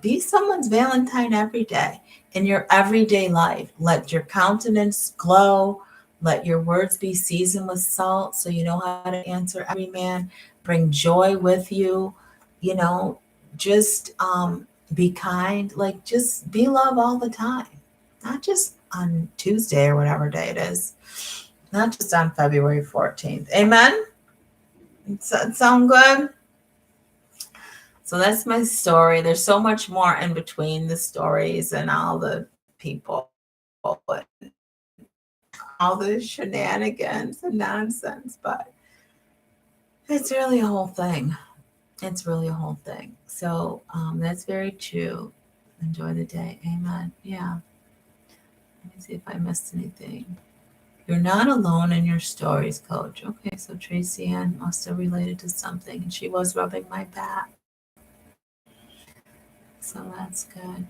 [SPEAKER 2] be someone's Valentine every day in your everyday life. Let your countenance glow. Let your words be seasoned with salt so you know how to answer every man. Bring joy with you. You know, just be kind. Like, just be love all the time. Not just on Tuesday or whatever day it is. Not just on February 14th. Amen? Sound good? So that's my story. There's so much more in between the stories and all the people and all the shenanigans and nonsense, but it's really a whole thing. It's really a whole thing. So that's very true. Enjoy the day. Amen. Yeah. Let me see if I missed anything. You're not alone in your stories, Coach. Okay, so Tracy Ann must have related to something, and she was rubbing my back. So that's good.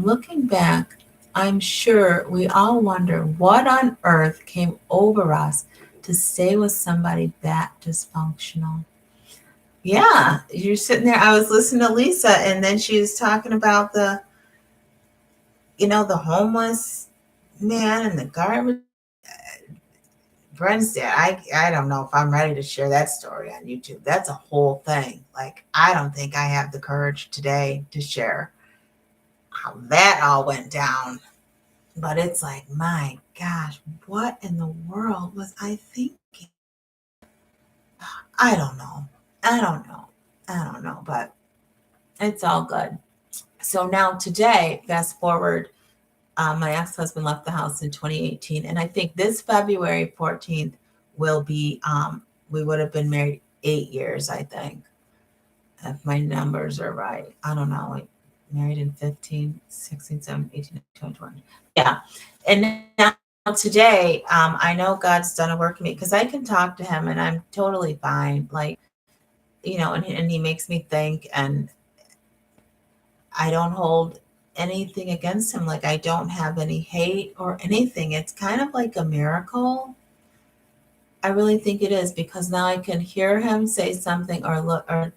[SPEAKER 2] Looking back, I'm sure we all wonder what on earth came over us to stay with somebody that dysfunctional. Yeah, you're sitting there. I was listening to Lisa, and then she was talking about the homeless man and the garbage. Brent's dad, I don't know if I'm ready to share that story on YouTube. That's a whole thing. Like, I don't think I have the courage today to share how that all went down. But it's like, my gosh, what in the world was I thinking? I don't know. I don't know, but it's all good. So now today, fast forward, my ex-husband left the house in 2018. And I think this February 14th will be, we would have been married 8 years, I think, if my numbers are right. I don't know, like married in 15, 16, 17, 18, 19, 20. Yeah. And now today, I know God's done a work in me because I can talk to him and I'm totally fine. Like, and he makes me think, and I don't hold anything against him. Like, I don't have any hate or anything. It's kind of like a miracle. I really think it is, because now I can hear him say something or look or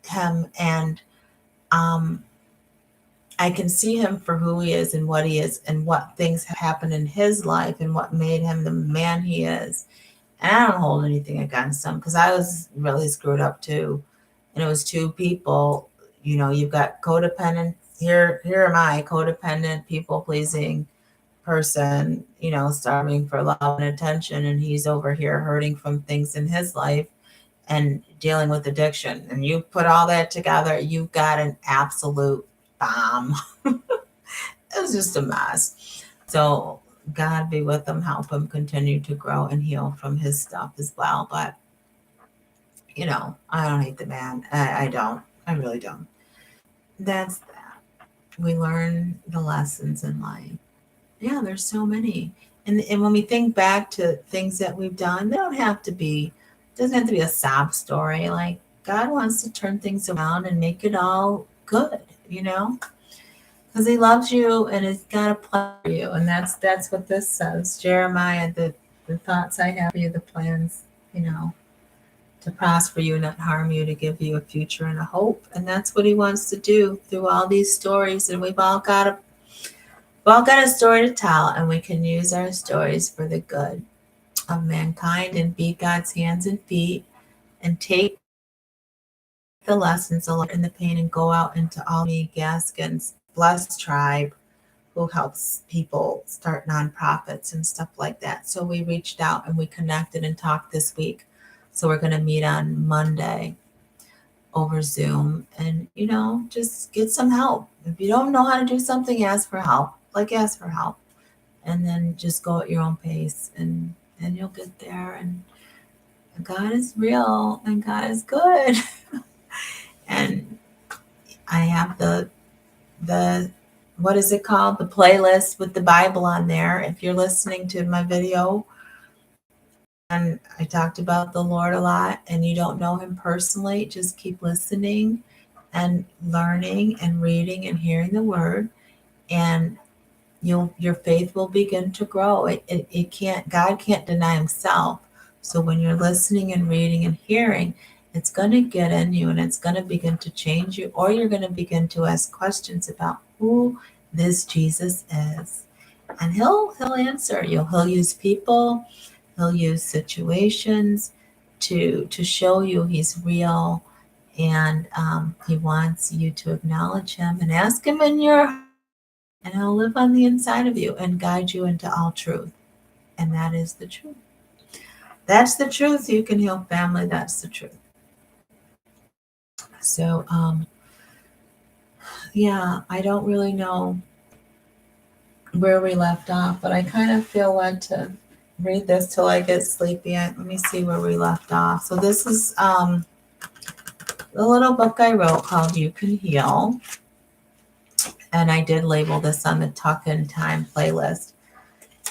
[SPEAKER 2] him, and I can see him for who he is and what he is and what things have happened in his life and what made him the man he is. And I don't hold anything against him because I was really screwed up too. And it was two people. You've got codependent. Here am I, codependent, people pleasing person, starving for love and attention. And he's over here hurting from things in his life and dealing with addiction. And you put all that together, you've got an absolute bomb. It was just a mess. So God be with him, help him continue to grow and heal from his stuff as well. But, I don't hate the man. I don't. I really don't. That's that. We learn the lessons in life. Yeah, there's so many. And when we think back to things that we've done, they don't have to be, it doesn't have to be a sob story. Like, God wants to turn things around and make it all good, because he loves you and he's got a plan for you. And that's what this says. Jeremiah, the thoughts I have for you, the plans, to prosper you, not harm you, to give you a future and a hope. And that's what he wants to do through all these stories. And we've all got a story to tell, and we can use our stories for the good of mankind and be God's hands and feet and take the lessons and the pain and go out into all the Gaskin's blessed tribe who helps people start nonprofits and stuff like that. So we reached out and we connected and talked this week. So we're going to meet on Monday over Zoom and, just get some help. If you don't know how to do something, ask for help. Like ask for help. And then just go at your own pace and you'll get there. And God is real and God is good. And I have the what is it called? The playlist with the Bible on there. If you're listening to my video, and I talked about the Lord a lot and you don't know him personally, just keep listening and learning and reading and hearing the word, and your faith will begin to grow. It can't, God can't deny himself. So when you're listening and reading and hearing, it's going to get in you and it's going to begin to change you, or you're going to begin to ask questions about who this Jesus is. And he'll answer you. He'll use people, he'll use situations to show you he's real. And he wants you to acknowledge him and ask him in your heart, and he'll live on the inside of you and guide you into all truth. And that is the truth. That's the truth. You can heal family. That's the truth. So, yeah, I don't really know where we left off, but I kind of feel led to read this till I get sleepy. Let me see where we left off. So this is the little book I wrote called You Can Heal. And I did label this on the Tuck in Time playlist.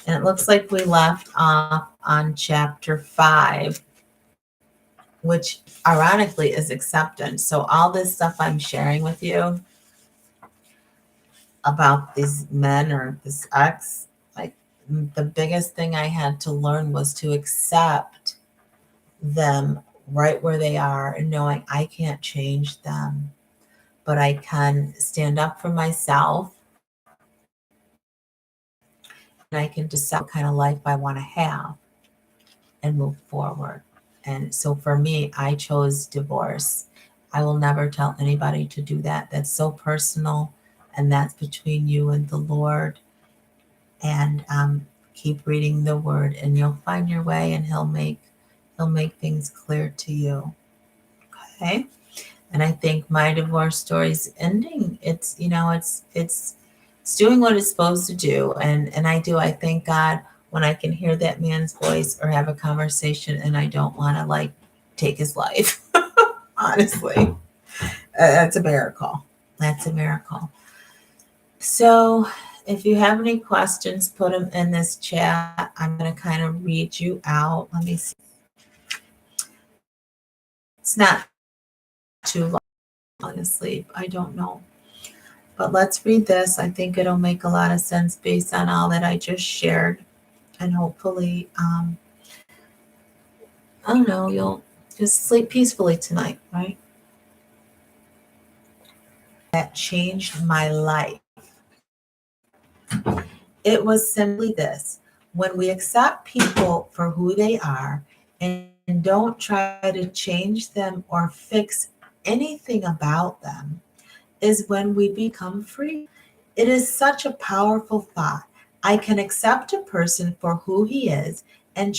[SPEAKER 2] And it looks like we left off on chapter 5, which ironically is acceptance. So all this stuff I'm sharing with you about these men or this ex, like the biggest thing I had to learn was to accept them right where they are, and knowing I can't change them, but I can stand up for myself. And I can decide what kind of life I want to have and move forward. And so for me, I chose divorce. I will never tell anybody to do that. That's so personal, and that's between you and the Lord. And keep reading the word, and you'll find your way, and he'll make things clear to you. Okay. And I think my divorce story is ending. It's, it's doing what it's supposed to do. And I thank God when I can hear that man's voice or have a conversation and I don't want to like take his life. Honestly, that's a miracle. That's a miracle. So if you have any questions, put them in this chat. I'm going to kind of read you out. Let me see. It's not too long. Asleep. I don't know. But let's read this. I think it'll make a lot of sense based on all that I just shared. And hopefully, I don't know, you'll just sleep peacefully tonight, right? That changed my life. It was simply this. When we accept people for who they are and don't try to change them or fix anything about them, is when we become free. It is such a powerful thought. I can accept a person for who he is and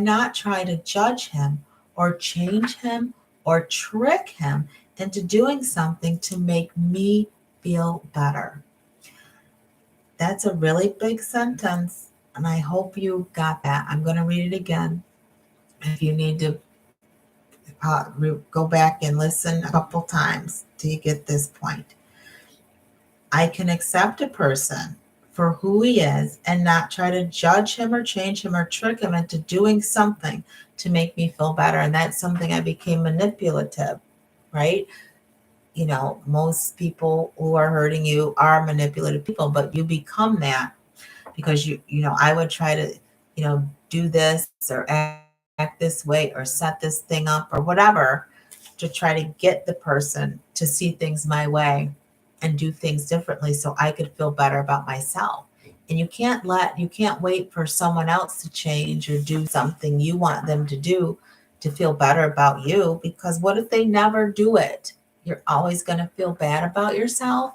[SPEAKER 2] not try to judge him or change him or trick him into doing something to make me feel better. That's a really big sentence, and I hope you got that. I'm going to read it again. If you need to go back and listen a couple times till you get this point. I can accept a person for who he is and not try to judge him or change him or trick him into doing something to make me feel better. And that's something I became manipulative, right? Most people who are hurting you are manipulative people, but you become that because I would try to, do this or act this way or set this thing up or whatever to try to get the person to see things my way and do things differently so I could feel better about myself. And you can't wait for someone else to change or do something you want them to do to feel better about you, because what if they never do it? You're always going to feel bad about yourself.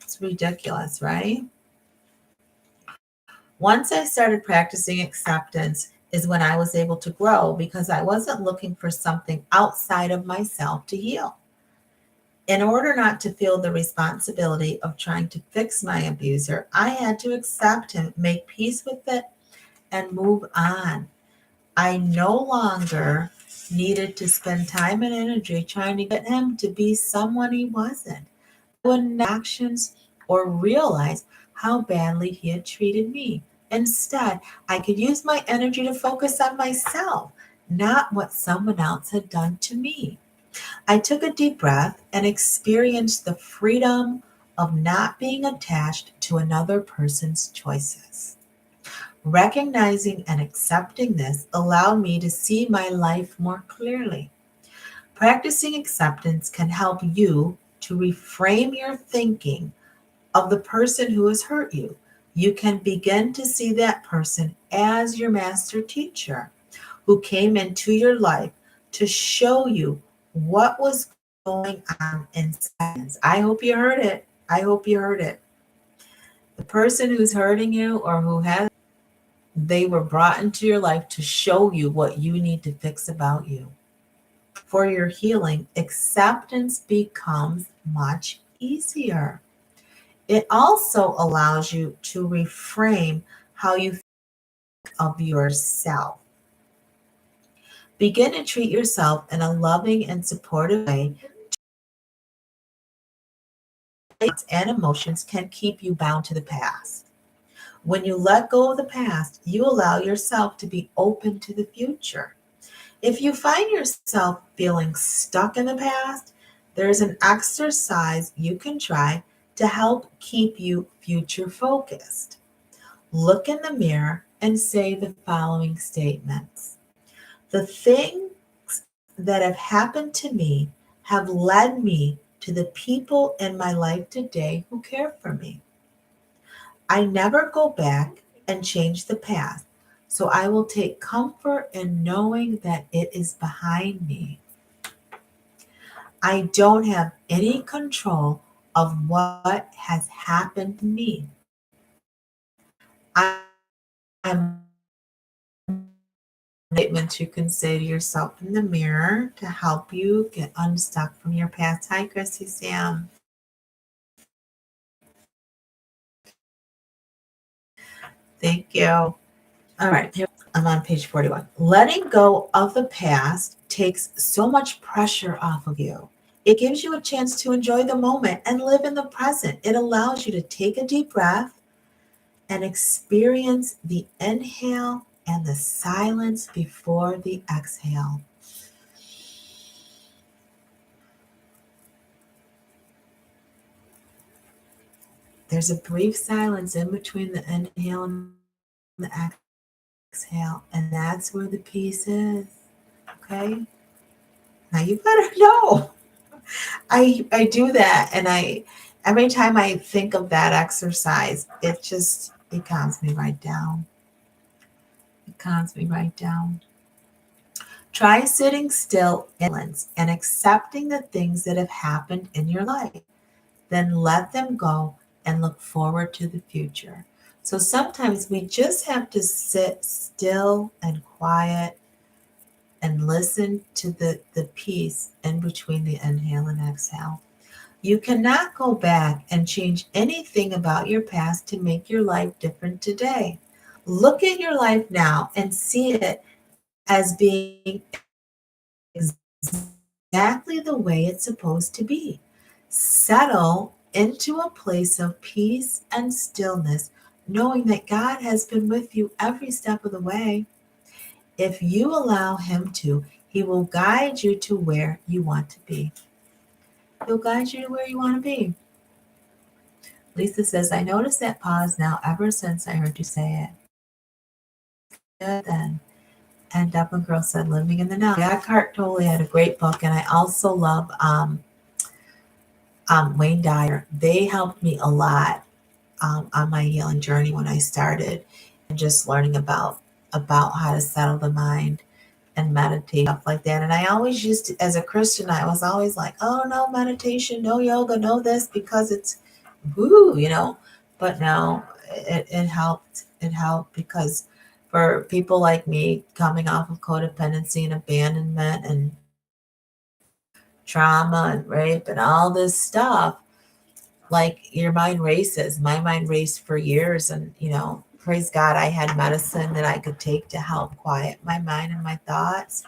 [SPEAKER 2] It's ridiculous, right? Once I started practicing acceptance is when I was able to grow, because I wasn't looking for something outside of myself to heal. In order not to feel the responsibility of trying to fix my abuser, I had to accept him, make peace with it, and move on. I no longer needed to spend time and energy trying to get him to be someone he wasn't. I wouldn't actions or realize how badly he had treated me. Instead, I could use my energy to focus on myself, not what someone else had done to me. I took a deep breath and experienced the freedom of not being attached to another person's choices. Recognizing and accepting this allowed me to see my life more clearly. Practicing acceptance can help you to reframe your thinking of the person who has hurt you. You can begin to see that person as your master teacher who came into your life to show you what was going on inside. I hope you heard it. I hope you heard it. The person who's hurting you or who has, they were brought into your life to show you what you need to fix about you. For your healing, acceptance becomes much easier. It also allows you to reframe how you think of yourself. Begin to treat yourself in a loving and supportive way. Thoughts and emotions can keep you bound to the past. When you let go of the past, you allow yourself to be open to the future. If you find yourself feeling stuck in the past, there's an exercise you can try to help keep you future focused. Look in the mirror and say the following statements. The things that have happened to me have led me to the people in my life today who care for me. I never go back and change the past, so I will take comfort in knowing that it is behind me. I don't have any control of what has happened to me. I'm statements you can say to yourself in the mirror to help you get unstuck from your past. Hi, Chrissy Sam. Thank you. All right, here I'm on page 41. Letting go of the past takes so much pressure off of you. It gives you a chance to enjoy the moment and live in the present. It allows you to take a deep breath and experience the inhale and the silence before the exhale. There's a brief silence in between the inhale and the exhale, and that's where the peace is. Okay? Now you better know. I do that, and every time I think of that exercise, it calms me right down. It calms me right down. Try sitting still in silence and accepting the things that have happened in your life. Then let them go and look forward to the future. So sometimes we just have to sit still and quiet and listen to the peace in between the inhale and exhale. You cannot go back and change anything about your past to make your life different today. Look at your life now and see it as being exactly the way it's supposed to be. Settle into a place of peace and stillness, knowing that God has been with you every step of the way. If you allow Him to, He will guide you to where you want to be. He'll guide you to where you want to be. Lisa says, I noticed that pause now ever since I heard you say it. Good then. And Dublin Girl said, living in the now. Eckhart Tolle had a great book, and I also love Wayne Dyer. They helped me a lot on my healing journey when I started, and just learning about how to settle the mind and meditate, stuff like that. And I always used to, as a Christian, I was always like, oh, no meditation, no yoga, no this, because it's woo, But no, it helped. It helped because for people like me coming off of codependency and abandonment and trauma and rape and all this stuff, like your mind races. My mind raced for years, and praise God, I had medicine that I could take to help quiet my mind and my thoughts.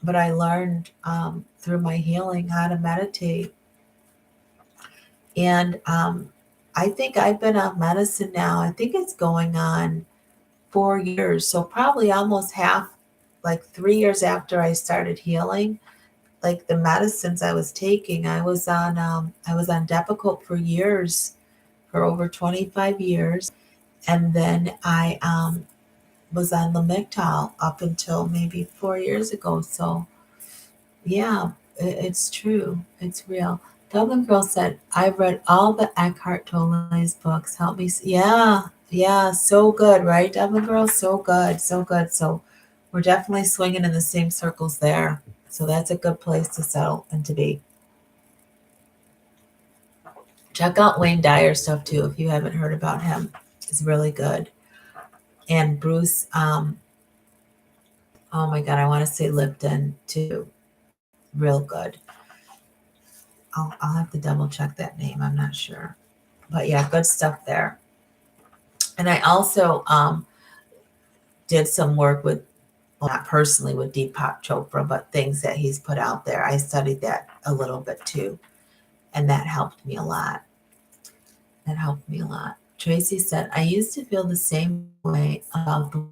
[SPEAKER 2] But I learned through my healing how to meditate, and I think I've been on medicine now. I think it's going on 4 years, so probably almost half, like 3 years after I started healing. Like the medicines I was taking, I was on Depakote for years, for over 25 years. And then I was on Lamictal up until maybe 4 years ago. So yeah, it's true. It's real. Dublin Girl said, I've read all the Eckhart Tolle's books. Help me. Yeah, yeah, so good, right, Dublin Girl? So good, so good. So we're definitely swinging in the same circles there. So that's a good place to settle and to be. Check out Wayne Dyer's stuff too if you haven't heard about him. It's really good. And Bruce, oh my God, I want to say Lipton too. Real good. I'll have to double check that name. I'm not sure. But yeah, good stuff there. And I also did some work with, well, not personally with Deepak Chopra, but things that he's put out there. I studied that a little bit too. And that helped me a lot. That helped me a lot. Tracy said, I used to feel the same way about the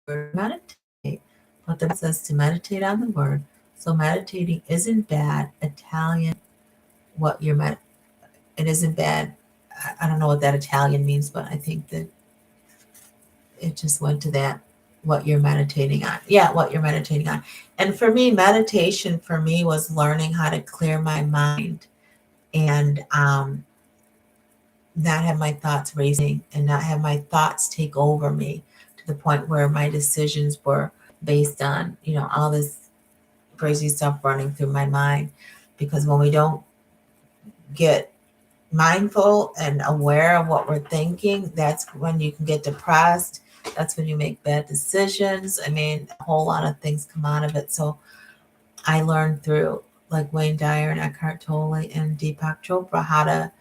[SPEAKER 2] word meditate, but the Bible says to meditate on the word. So meditating isn't bad. Italian, what you're it isn't bad. I don't know what that Italian means, but I think that it just went to that, what you're meditating on. Yeah, what you're meditating on. And for me, meditation for me was learning how to clear my mind and not have my thoughts racing and not have my thoughts take over me to the point where my decisions were based on, all this crazy stuff running through my mind. Because when we don't get mindful and aware of what we're thinking, that's when you can get depressed. That's when you make bad decisions. I mean, a whole lot of things come out of it. So I learned through like Wayne Dyer and Eckhart Tolle and Deepak Chopra how to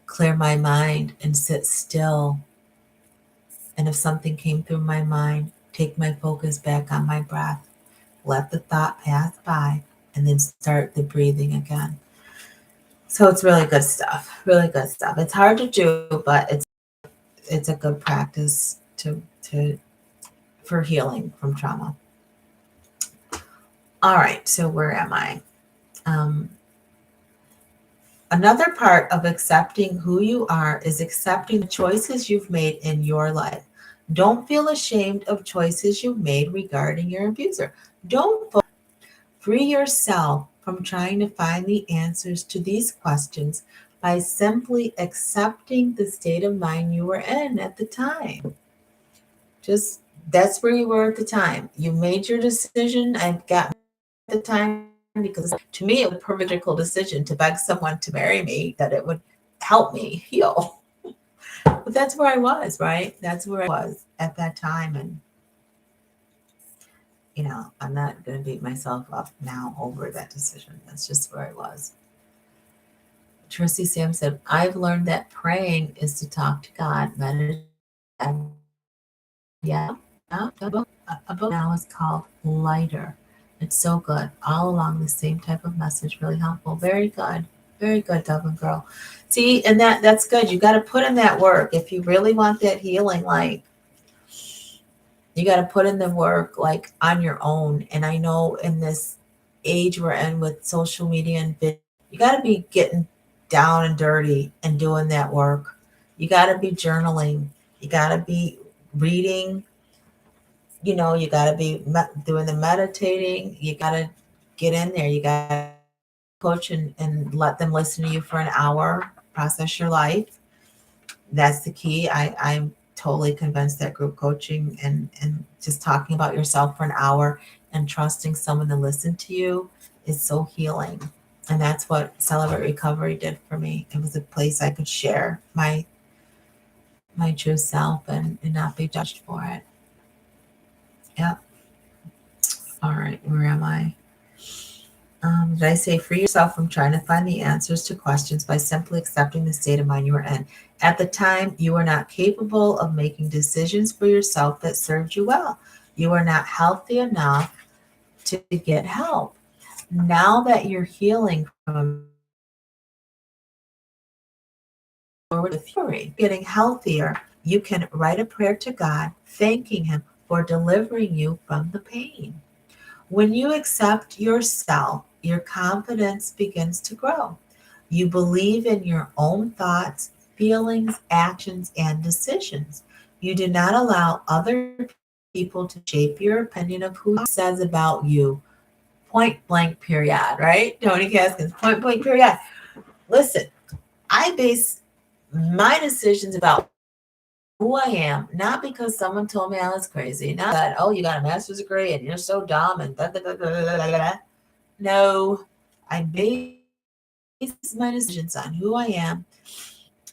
[SPEAKER 2] clear my mind and sit still. And if something came through my mind, take my focus back on my breath, let the thought pass by, and then start the breathing again. So it's really good stuff. Really good stuff. It's hard to do, but it's a good practice for healing from trauma. All right, so where am I? Another part of accepting who you are is accepting the choices you've made in your life. Don't feel ashamed of choices you've made regarding your abuser. Don't free yourself from trying to find the answers to these questions by simply accepting the state of mind you were in at the time. Just that's where you were at the time. You made your decision. I got at the time because to me it was a perfect decision to beg someone to marry me, that it would help me heal. But that's where I was, right? That's where I was at that time. And I'm not going to beat myself up now over that decision. That's just where I was. Tracy Sam said, I've learned that praying is to talk to God, meditate. Yeah, a book now is called Lighter. It's so good. All along the same type of message, really helpful. Very good. Very good, Dublin Girl. See, and that's good. You got to put in that work. If you really want that healing, like, you got to put in the work, like, on your own. And I know in this age we're in with social media and video, you got to be getting down and dirty and doing that work. You got to be journaling. You got to be reading. You got to be doing the meditating. You got to get in there. You got to coach and let them listen to you for an hour, process your life. That's the key. I'm totally convinced that group coaching and just talking about yourself for an hour and trusting someone to listen to you is so healing. And that's what Celebrate Recovery did for me. It was a place I could share my true self and not be judged for it. Yep. All right, where am I? Did I say free yourself from trying to find the answers to questions by simply accepting the state of mind you were in? At the time, you were not capable of making decisions for yourself that served you well. You were not healthy enough to get help. Now that you're healing from a fury, getting healthier, you can write a prayer to God, thanking Him for delivering you from the pain. When you accept yourself, your confidence begins to grow. You believe in your own thoughts, feelings, actions, and decisions. You do not allow other people to shape your opinion of who says about you. Point blank, period, right? Tony Caskins, point blank, period. Listen, I base my decisions about who I am, not because someone told me I was crazy, not that, oh, you got a master's degree and you're so dumb and da da da da da da da. No, I base my decisions on who I am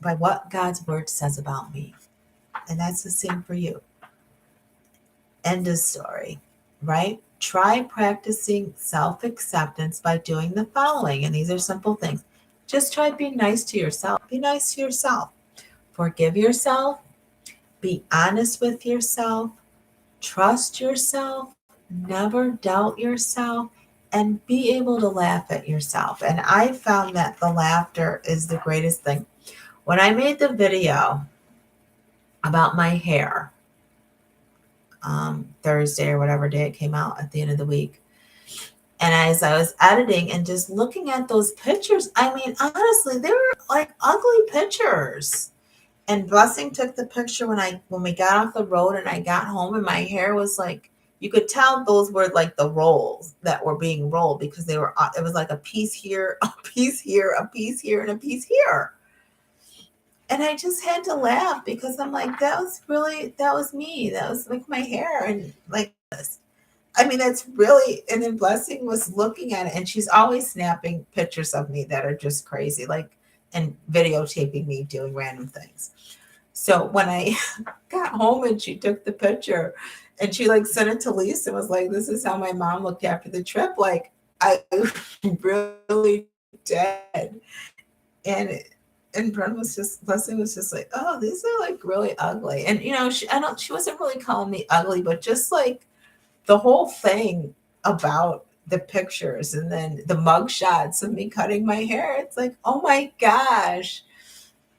[SPEAKER 2] by what God's word says about me. And that's the same for you. End of story, right? Try practicing self acceptance by doing the following. And these are simple things. Just try being nice to yourself. Be nice to yourself. Forgive yourself. Be honest with yourself. Trust yourself. Never doubt yourself. And be able to laugh at yourself. And I found that the laughter is the greatest thing. When I made the video about my hair, Thursday or whatever day it came out at the end of the week, and as I was editing and just looking at those pictures, I mean, honestly, they were like ugly pictures. And Blessing took the picture when we got off the road and I got home, and my hair was like, you could tell those were like the rolls that were being rolled, because it was like a piece here, a piece here, a piece here, and a piece here. And I just had to laugh because I'm like, that was me. That was like my hair and like this. I mean, that's really, and then Blessing was looking at it, and she's always snapping pictures of me that are just crazy, like, and videotaping me doing random things. So when I got home and she took the picture and she like sent it to Lisa and was like, this is how my mom looked after the trip. Like, I really did. And Blessing was just like, oh, these are like really ugly. And she wasn't really calling me ugly, but just like the whole thing about the pictures and then the mug shots of me cutting my hair. It's like, oh my gosh.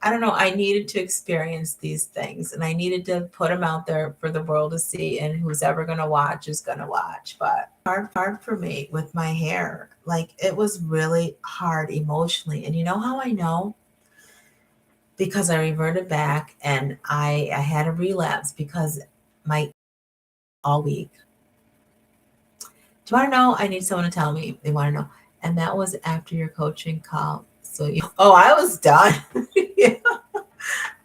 [SPEAKER 2] I don't know. I needed to experience these things, and I needed to put them out there for the world to see, and who's ever going to watch is going to watch. But hard for me with my hair. Like, it was really hard emotionally. And you know how I know? Because I reverted back and I had a relapse because my all week. Do you want to know? I need someone to tell me. They want to know. And that was after your coaching call. So I was done. Yeah,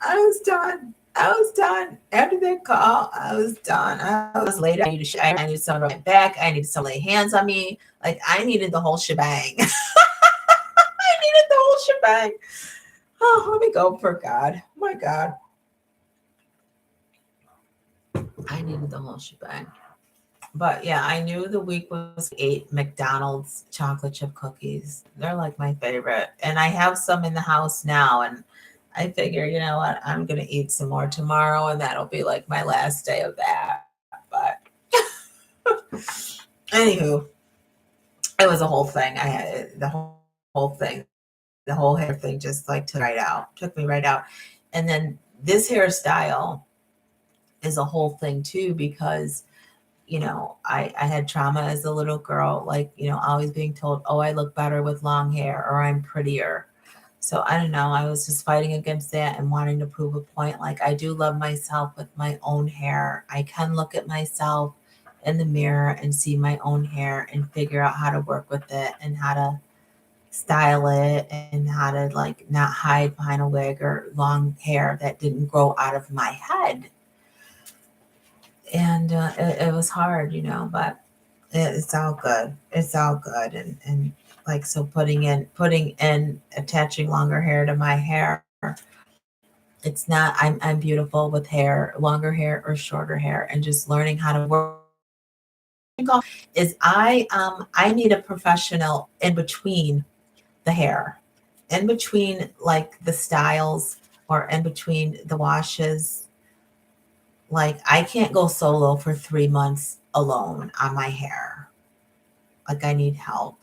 [SPEAKER 2] I was done. I was done. After that call, I was done. I was laid out. I needed someone to rub my back. I needed someone to lay hands on me. Like, I needed the whole shebang. I needed the whole shebang. Oh, let me go for God. Oh my God. I needed the whole shebang. But yeah, I knew the week was 8 McDonald's chocolate chip cookies. They're like my favorite. And I have some in the house now. And I figure, you know what? I'm going to eat some more tomorrow. And that'll be like my last day of that. But anywho, it was a whole thing. I had whole thing, the whole hair thing just like took me right out. And then this hairstyle is a whole thing too, because I had trauma as a little girl, like, always being told, oh, I look better with long hair, or I'm prettier. So I don't know. I was just fighting against that and wanting to prove a point. Like, I do love myself with my own hair. I can look at myself in the mirror and see my own hair and figure out how to work with it and how to style it and how to like not hide behind a wig or long hair that didn't grow out of my head. And it was hard, but it's all good. It's all good. And like, so putting in attaching longer hair to my hair, it's not, I'm beautiful with hair, longer hair or shorter hair, and just learning how to work call is I need a professional in between the hair, in between like the styles or in between the washes. Like I can't go solo for 3 months alone on my hair. Like I need help.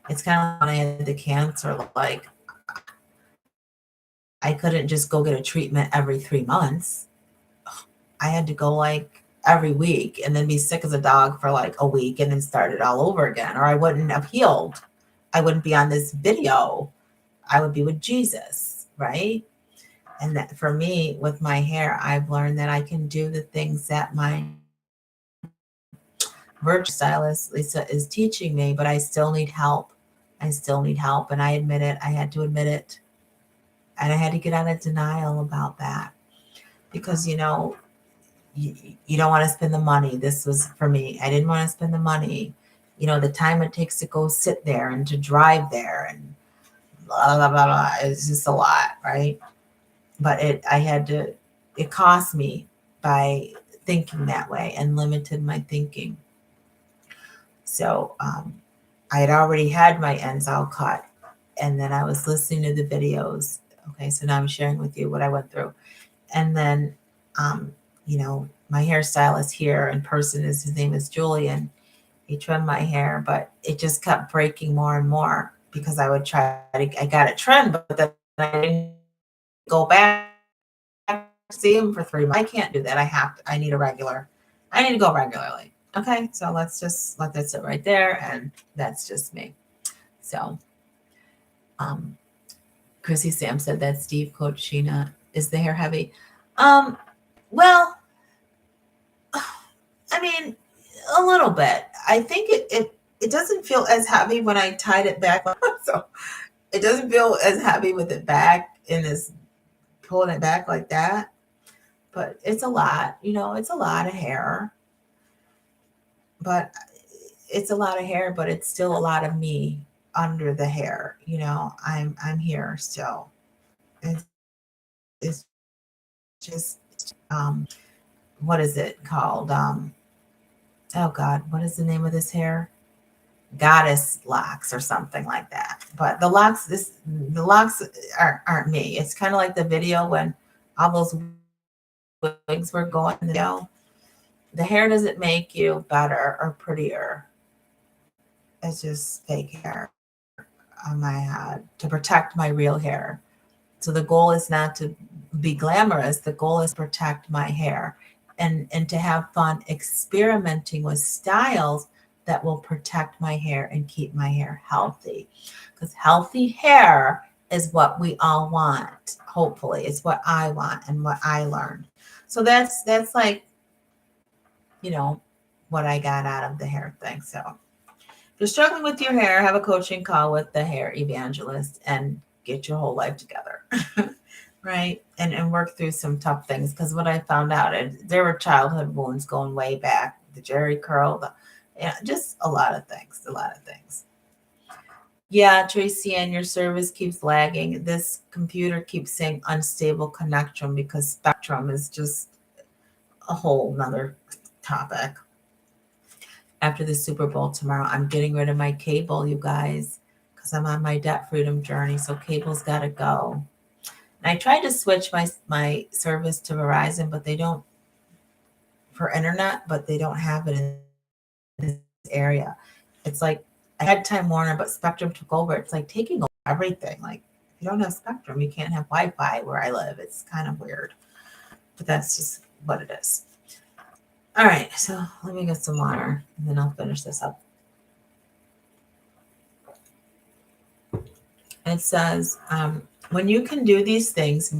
[SPEAKER 2] It's kind of like when I had the cancer, like I couldn't just go get a treatment every 3 months. I had to go like every week and then be sick as a dog for like a week and then start it all over again, or I wouldn't have healed. I wouldn't be on this video. I would be with Jesus, right? And that for me, with my hair, I've learned that I can do the things that my virtual stylist Lisa is teaching me, but I still need help. I still need help. And I admit it. I had to admit it. And I had to get out of denial about that because, you don't want to spend the money. This was for me. I didn't want to spend the money. The time it takes to go sit there and to drive there and blah, blah, blah, blah. It's just a lot, right? But it cost me by thinking that way and limited my thinking. So I had already had my ends all cut. And then I was listening to the videos. Okay, so now I'm sharing with you what I went through. And then, my hairstylist here in person his name is Julian. He trimmed my hair, but it just kept breaking more and more because I would I got it trimmed, but then I didn't go back to see him for 3 months. I can't do that. I need I need to go regularly. Okay, so let's just let that sit right there. And that's just me. So, Chrissy Sam said that Steve Coach Shena, is the hair heavy? Well, I mean, a little bit. I think it doesn't feel as heavy when I tied it back. So it doesn't feel as heavy with it back in this pulling it back like that. But it's a lot, it's a lot of hair. But it's a lot of hair, but it's still a lot of me under the hair. I'm here still. It's just what is it called? Oh God, what is the name of this hair? Goddess locks or something like that. But the locks aren't me. It's kind of like the video when all those wigs were going. The hair doesn't make you better or prettier. It's just fake hair on my head to protect my real hair. So the goal is not to be glamorous. The goal is to protect my hair and to have fun experimenting with styles that will protect my hair and keep my hair healthy. Because healthy hair is what we all want. Hopefully, it's what I want and what I learned. So that's like, what I got out of the hair thing. So if you're struggling with your hair, have a coaching call with the hair evangelist and get your whole life together. Right. And work through some tough things. Because what I found out, there were childhood wounds going way back. The Jerry curl, just a lot of things. Yeah, Tracy, and your service keeps lagging. This computer keeps saying unstable connection because Spectrum is just a whole nother topic. After the Super Bowl tomorrow, I'm getting rid of my cable, you guys, because I'm on my debt freedom journey. So cable's got to go. And I tried to switch my service to Verizon, but they don't for internet, but they don't have it in this area. It's like I had Time Warner, but Spectrum took over. It's like taking over everything. Like if you don't have Spectrum, you can't have Wi-Fi where I live. It's kind of weird, but that's just what it is. All right, so let me get some water and then I'll finish this up. It says, when you can do these things,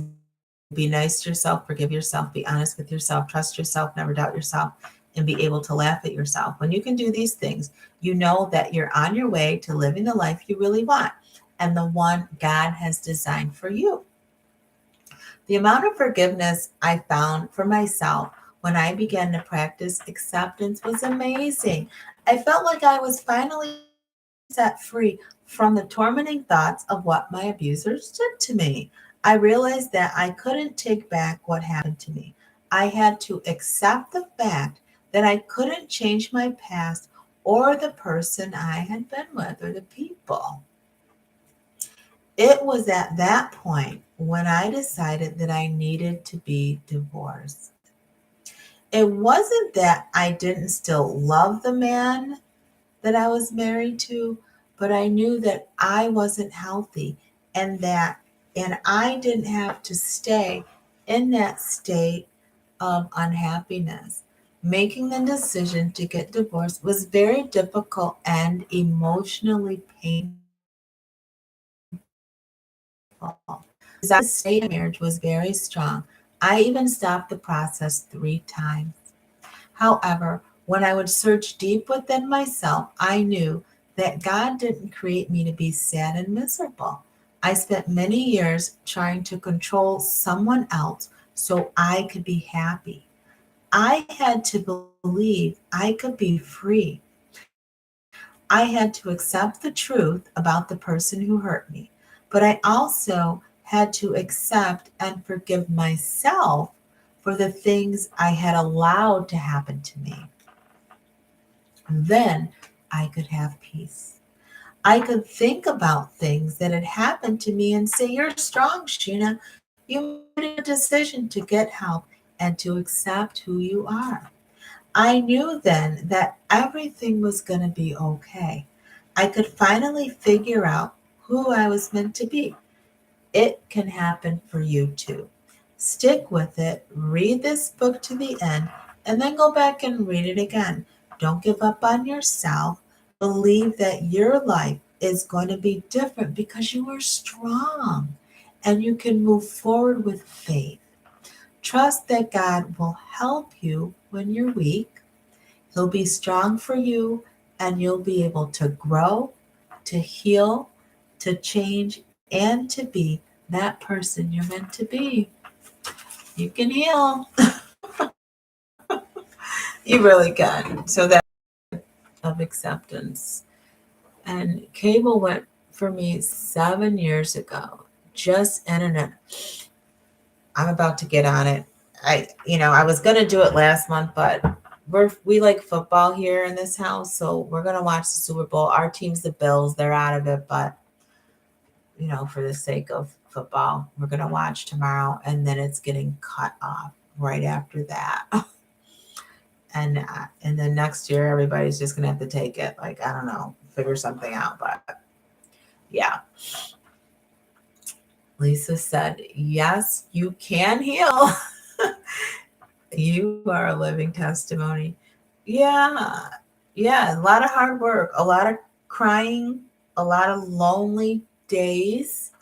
[SPEAKER 2] be nice to yourself, forgive yourself, be honest with yourself, trust yourself, never doubt yourself, and be able to laugh at yourself. When you can do these things, you know that you're on your way to living the life you really want and the one God has designed for you. The amount of forgiveness I found for myself when I began to practice acceptance was amazing. I felt like I was finally set free from the tormenting thoughts of what my abusers did to me. I realized that I couldn't take back what happened to me. I had to accept the fact that I couldn't change my past or the person I had been with or the people. It was at that point when I decided that I needed to be divorced. It wasn't that I didn't still love the man that I was married to, but I knew that I wasn't healthy and I didn't have to stay in that state of unhappiness. Making the decision to get divorced was very difficult and emotionally painful. The desire to stay in marriage was very strong. I even stopped the process 3 times. However, when I would search deep within myself, I knew that God didn't create me to be sad and miserable. I spent many years trying to control someone else so I could be happy. I had to believe I could be free. I had to accept the truth about the person who hurt me, but I also had to accept and forgive myself for the things I had allowed to happen to me. Then I could have peace. I could think about things that had happened to me and say, "You're strong, Sheena. You made a good decision to get help and to accept who you are." I knew then that everything was going to be okay. I could finally figure out who I was meant to be. It can happen for you too. Stick with it, read this book to the end, and then go back and read it again. Don't give up on yourself. Believe that your life is going to be different because you are strong and you can move forward with faith. Trust that God will help you when you're weak. He'll be strong for you, and you'll be able to grow, to heal, to change, and to be that person you're meant to be. You can heal. You really can. So that of acceptance. And cable went for me 7 years ago. Just internet. I'm about to get on it. I was gonna do it last month, but we like football here in this house, so we're gonna watch the Super Bowl. Our team's the Bills; they're out of it, but for the sake of football, we're gonna watch tomorrow, and then it's getting cut off right after that. And then next year, everybody's just gonna have to take it. Like I don't know, figure something out, but yeah. Lisa said, "Yes, you can heal." You are a living testimony. Yeah. Yeah. A lot of hard work, a lot of crying, a lot of lonely days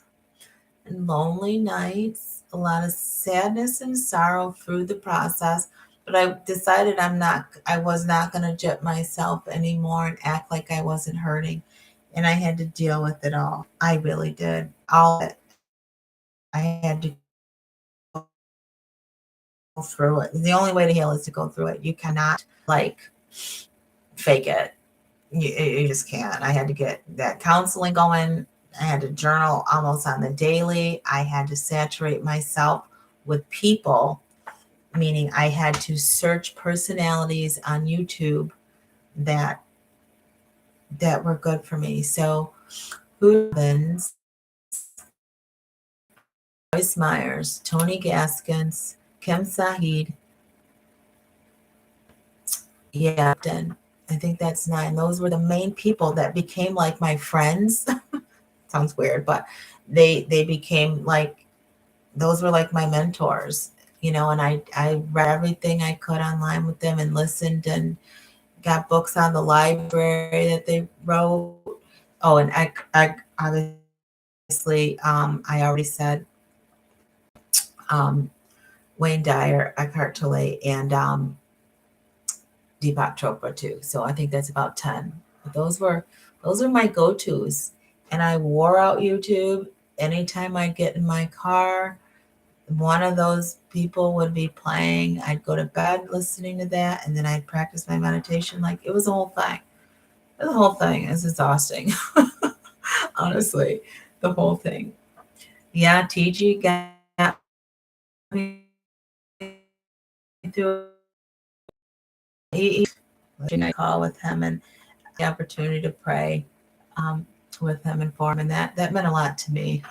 [SPEAKER 2] and lonely nights, a lot of sadness and sorrow through the process. But I decided I was not going to judge myself anymore and act like I wasn't hurting. And I had to deal with it all. I really did. All of it. I had to go through it. The only way to heal is to go through it. You cannot like fake it. You just can't. I had to get that counseling going. I had to journal almost on the daily. I had to saturate myself with people, meaning I had to search personalities on YouTube that were good for me. So, Hoodins, Joyce Myers, Tony Gaskins, Kim Saeed, yeah, I think that's 9. Those were the main people that became like my friends. Sounds weird, but they became like those were like my mentors, and I read everything I could online with them and listened and got books on the library that they wrote. Oh, and I obviously I already said um, Wayne Dyer, Eckhart Tolle, and Deepak Chopra too. So I think that's about 10. But those are my go-tos. And I wore out YouTube anytime I get in my car. One of those people would be playing. I'd go to bed listening to that, and then I'd practice my meditation. Like it was a whole thing. The whole thing is exhausting. Honestly, the whole thing. Yeah, TG got me through he I call with him and the opportunity to pray with him and for him, and that meant a lot to me.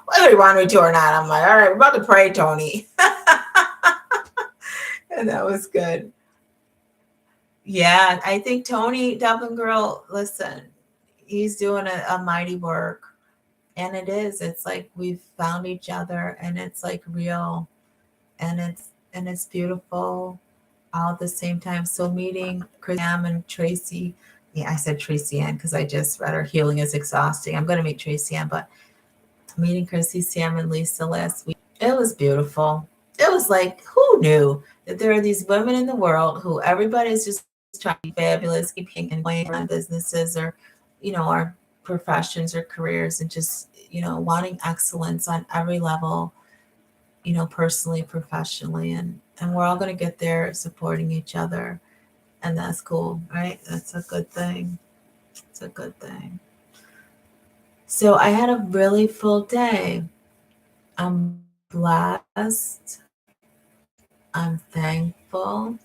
[SPEAKER 2] Whether he wanted me to or not, I'm like, all right, we're about to pray, Tony. And that was good. Yeah, I think Tony, Dublin Girl, listen, he's doing a mighty work. And it is. It's like we've found each other and it's like real and it's beautiful all at the same time. So meeting Chris Am and Tracy, yeah, I said Tracy Ann because I just read her Healing is Exhausting. I'm gonna meet Tracy Ann, but meeting Chrissy, Sam, and Lisa last week, it was beautiful. It was like, who knew that there are these women in the world who everybody's just trying to be fabulous, keep and going on businesses or, our professions or careers and just, wanting excellence on every level, personally, professionally. And we're all going to get there supporting each other. And that's cool, right? That's a good thing. It's a good thing. So I had a really full day. I'm blessed. I'm thankful.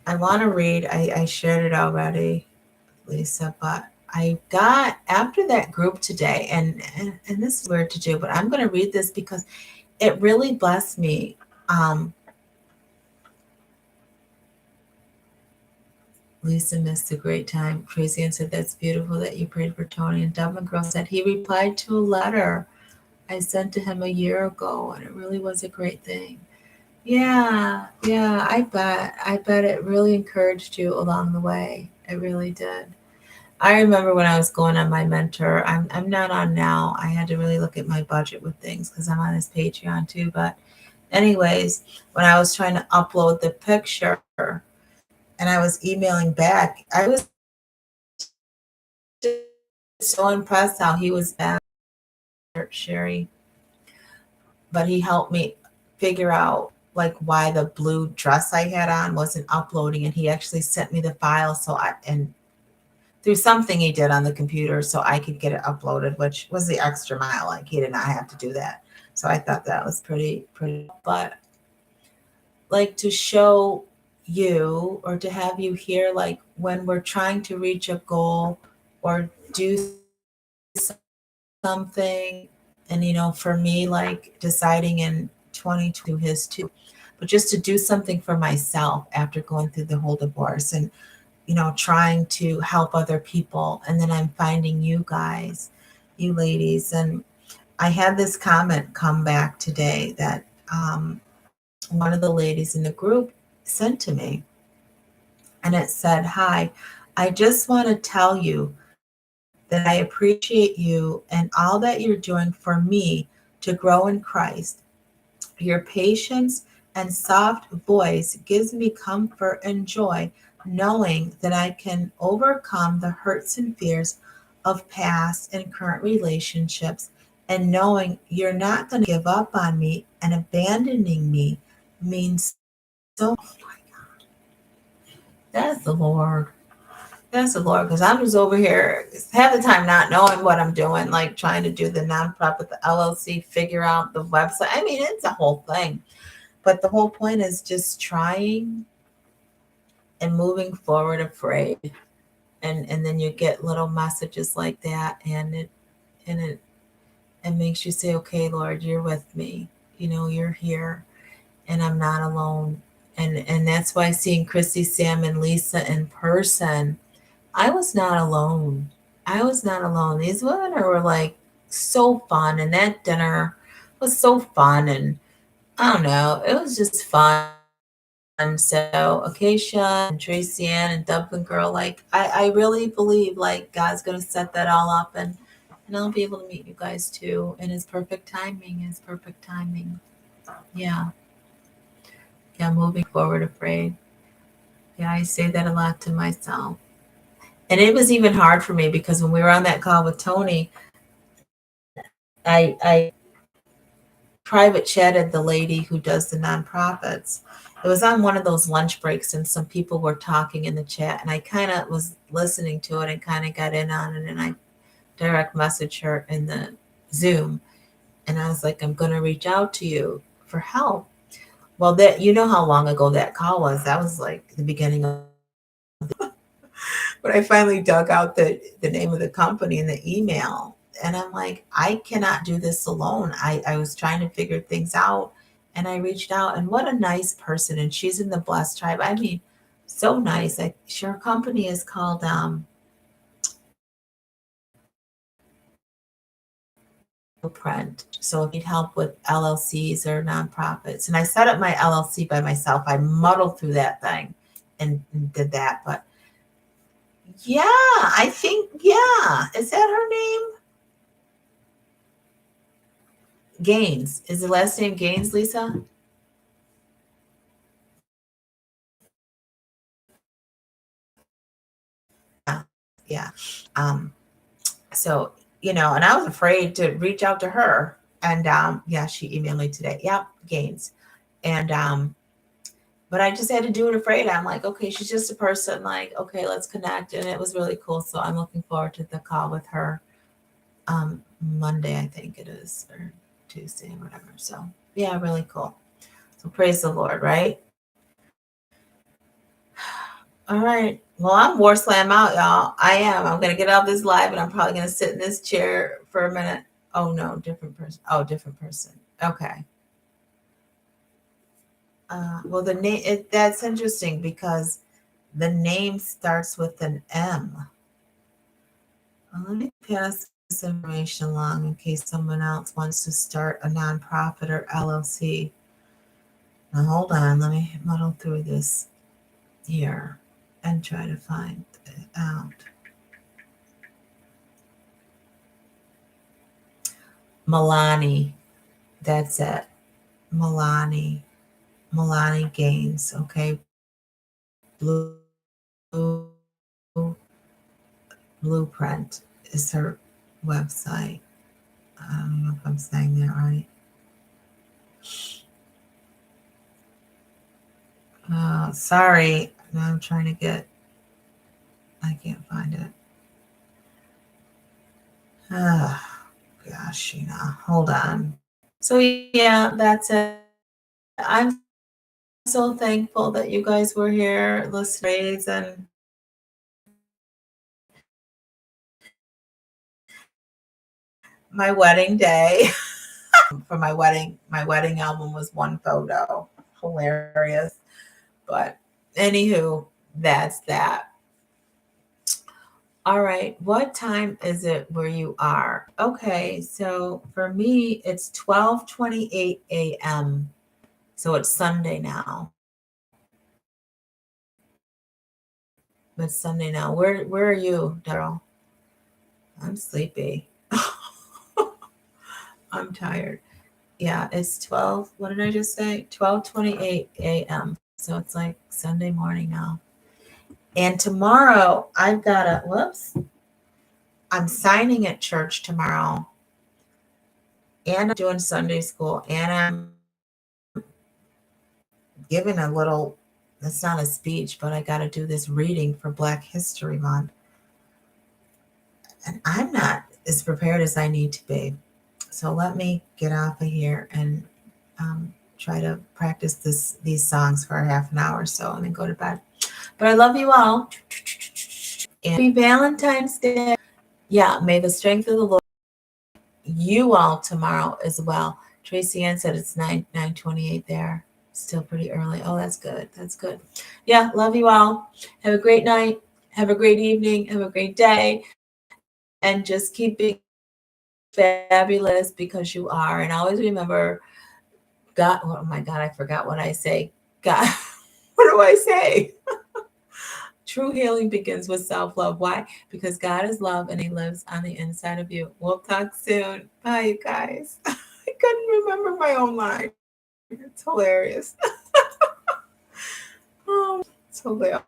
[SPEAKER 2] I want to read, I shared it already, Lisa, but I got after that group today, and this is weird to do, but I'm going to read this because it really blessed me. Lisa missed a great time. Tracy Ann said, that's beautiful that you prayed for Tony. And Dublin Girl said, he replied to a letter I sent to him a year ago, and it really was a great thing. Yeah, I bet it really encouraged you along the way. It really did. I remember when I was going on my mentor, I'm not on now. I had to really look at my budget with things because I'm on his Patreon too. But anyways, when I was trying to upload the picture and I was emailing back, I was just so impressed how he was back, Sherry. But he helped me figure out like why the blue dress I had on wasn't uploading, and he actually sent me the file and through something he did on the computer so I could get it uploaded, which was the extra mile. Like he did not have to do that. So I thought that was pretty, but like to show you or to have you here, like when we're trying to reach a goal or do something, and for me, like deciding in 2022 his too, but just to do something for myself after going through the whole divorce and trying to help other people, and then I'm finding you guys, you ladies. And I had this comment come back today that one of the ladies in the group sent to me, and it said, hi, I just want to tell you that I appreciate you and all that you're doing for me to grow in Christ. Your patience and soft voice gives me comfort and joy, knowing that I can overcome the hurts and fears of past and current relationships, and knowing you're not going to give up on me and abandoning me means so much. Oh my God. That's the Lord. That's the Lord, because I'm just over here half the time not knowing what I'm doing, like trying to do the nonprofit, the LLC, figure out the website. I mean, it's a whole thing. But the whole point is just trying and moving forward afraid. And then you get little messages like that, and it makes you say, okay, Lord, you're with me. You're here and I'm not alone. And that's why seeing Chrissy, Sam, and Lisa in person, I was not alone. I was not alone. These women were like so fun, and that dinner was so fun, and I don't know, it was just fun. So Acacia and Tracy Ann and Dublin Girl, like I really believe like God's gonna set that all up, and I'll be able to meet you guys too in his perfect timing. His perfect timing. Yeah. Moving forward afraid. Yeah, I say that a lot to myself. And it was even hard for me because when we were on that call with Tony, I private chatted the lady who does the nonprofits. It was on one of those lunch breaks, and some people were talking in the chat, and I kind of was listening to it and kind of got in on it, and I direct messaged her in the Zoom, and I was like, I'm going to reach out to you for help. Well, that you know how long ago that call was. That was like the beginning of when I finally dug out the name of the company and the email. And I'm like, I cannot do this alone. I was trying to figure things out and I reached out and what a nice person. And she's in the Blessed Tribe. I mean, so nice. Her company is called Blueprint. So if you need help with LLCs or nonprofits, and I set up my LLC by myself, I muddled through that thing and did that. But yeah, I think, yeah. Is that her name? Gaines. Is the last name Gaines, Lisa? Yeah. Yeah. Um, so, and I was afraid to reach out to her. And yeah, she emailed me today. Yep, Gaines. And but I just had to do it afraid. I'm like, okay, she's just a person, like, okay, let's connect. And it was really cool. So I'm looking forward to the call with her Monday, I think it is, or Tuesday, or whatever. So yeah, really cool. So praise the Lord, right? All right. Well, I'm war slam out, y'all. I am. I'm gonna get off this live and I'm probably gonna sit in this chair for a minute. Oh no, different person. Oh, different person. Okay. Well, the name that's interesting because the name starts with an M. Well, let me pass this information along in case someone else wants to start a nonprofit or LLC. Now, hold on. Let me muddle through this here and try to find it out. Milani. That's it. Milani Gaines. Okay. Blue Blueprint is her website. I don't know if I'm saying that right. Sorry. Now I'm trying to get. I can't find it. Gosh, Shena. Hold on. So yeah, that's it. I'm so thankful that you guys were here listening and my wedding day. For my wedding album was one photo. Hilarious. But anywho, that's that. All right. What time is it where you are? Okay. So for me, it's 12:28 a.m. So it's Sunday now. It's Sunday now. Where are you, Daryl? I'm sleepy. I'm tired. Yeah, it's 12. What did I just say? 12:28 a.m. So it's like Sunday morning now. And tomorrow I've got I'm signing at church tomorrow. And I'm doing Sunday school. And I'm giving it's not a speech, but I got to do this reading for Black History Month. And I'm not as prepared as I need to be. So let me get off of here and try to practice these songs for a half an hour or so and then go to bed. But I love you all. And happy Valentine's Day. Yeah, may the strength of the Lord you all tomorrow as well. Tracy Ann said it's 9:28 there. Still pretty early. Oh, that's good. That's good. Yeah, love you all. Have a great night. Have a great evening. Have a great day. And just keep being fabulous because you are. And always remember, God, oh my God, I forgot what I say. God, what do I say? True healing begins with self-love. Why? Because God is love and he lives on the inside of you. We'll talk soon. Bye, you guys. I couldn't remember my own line. It's hilarious. Oh, it's hilarious.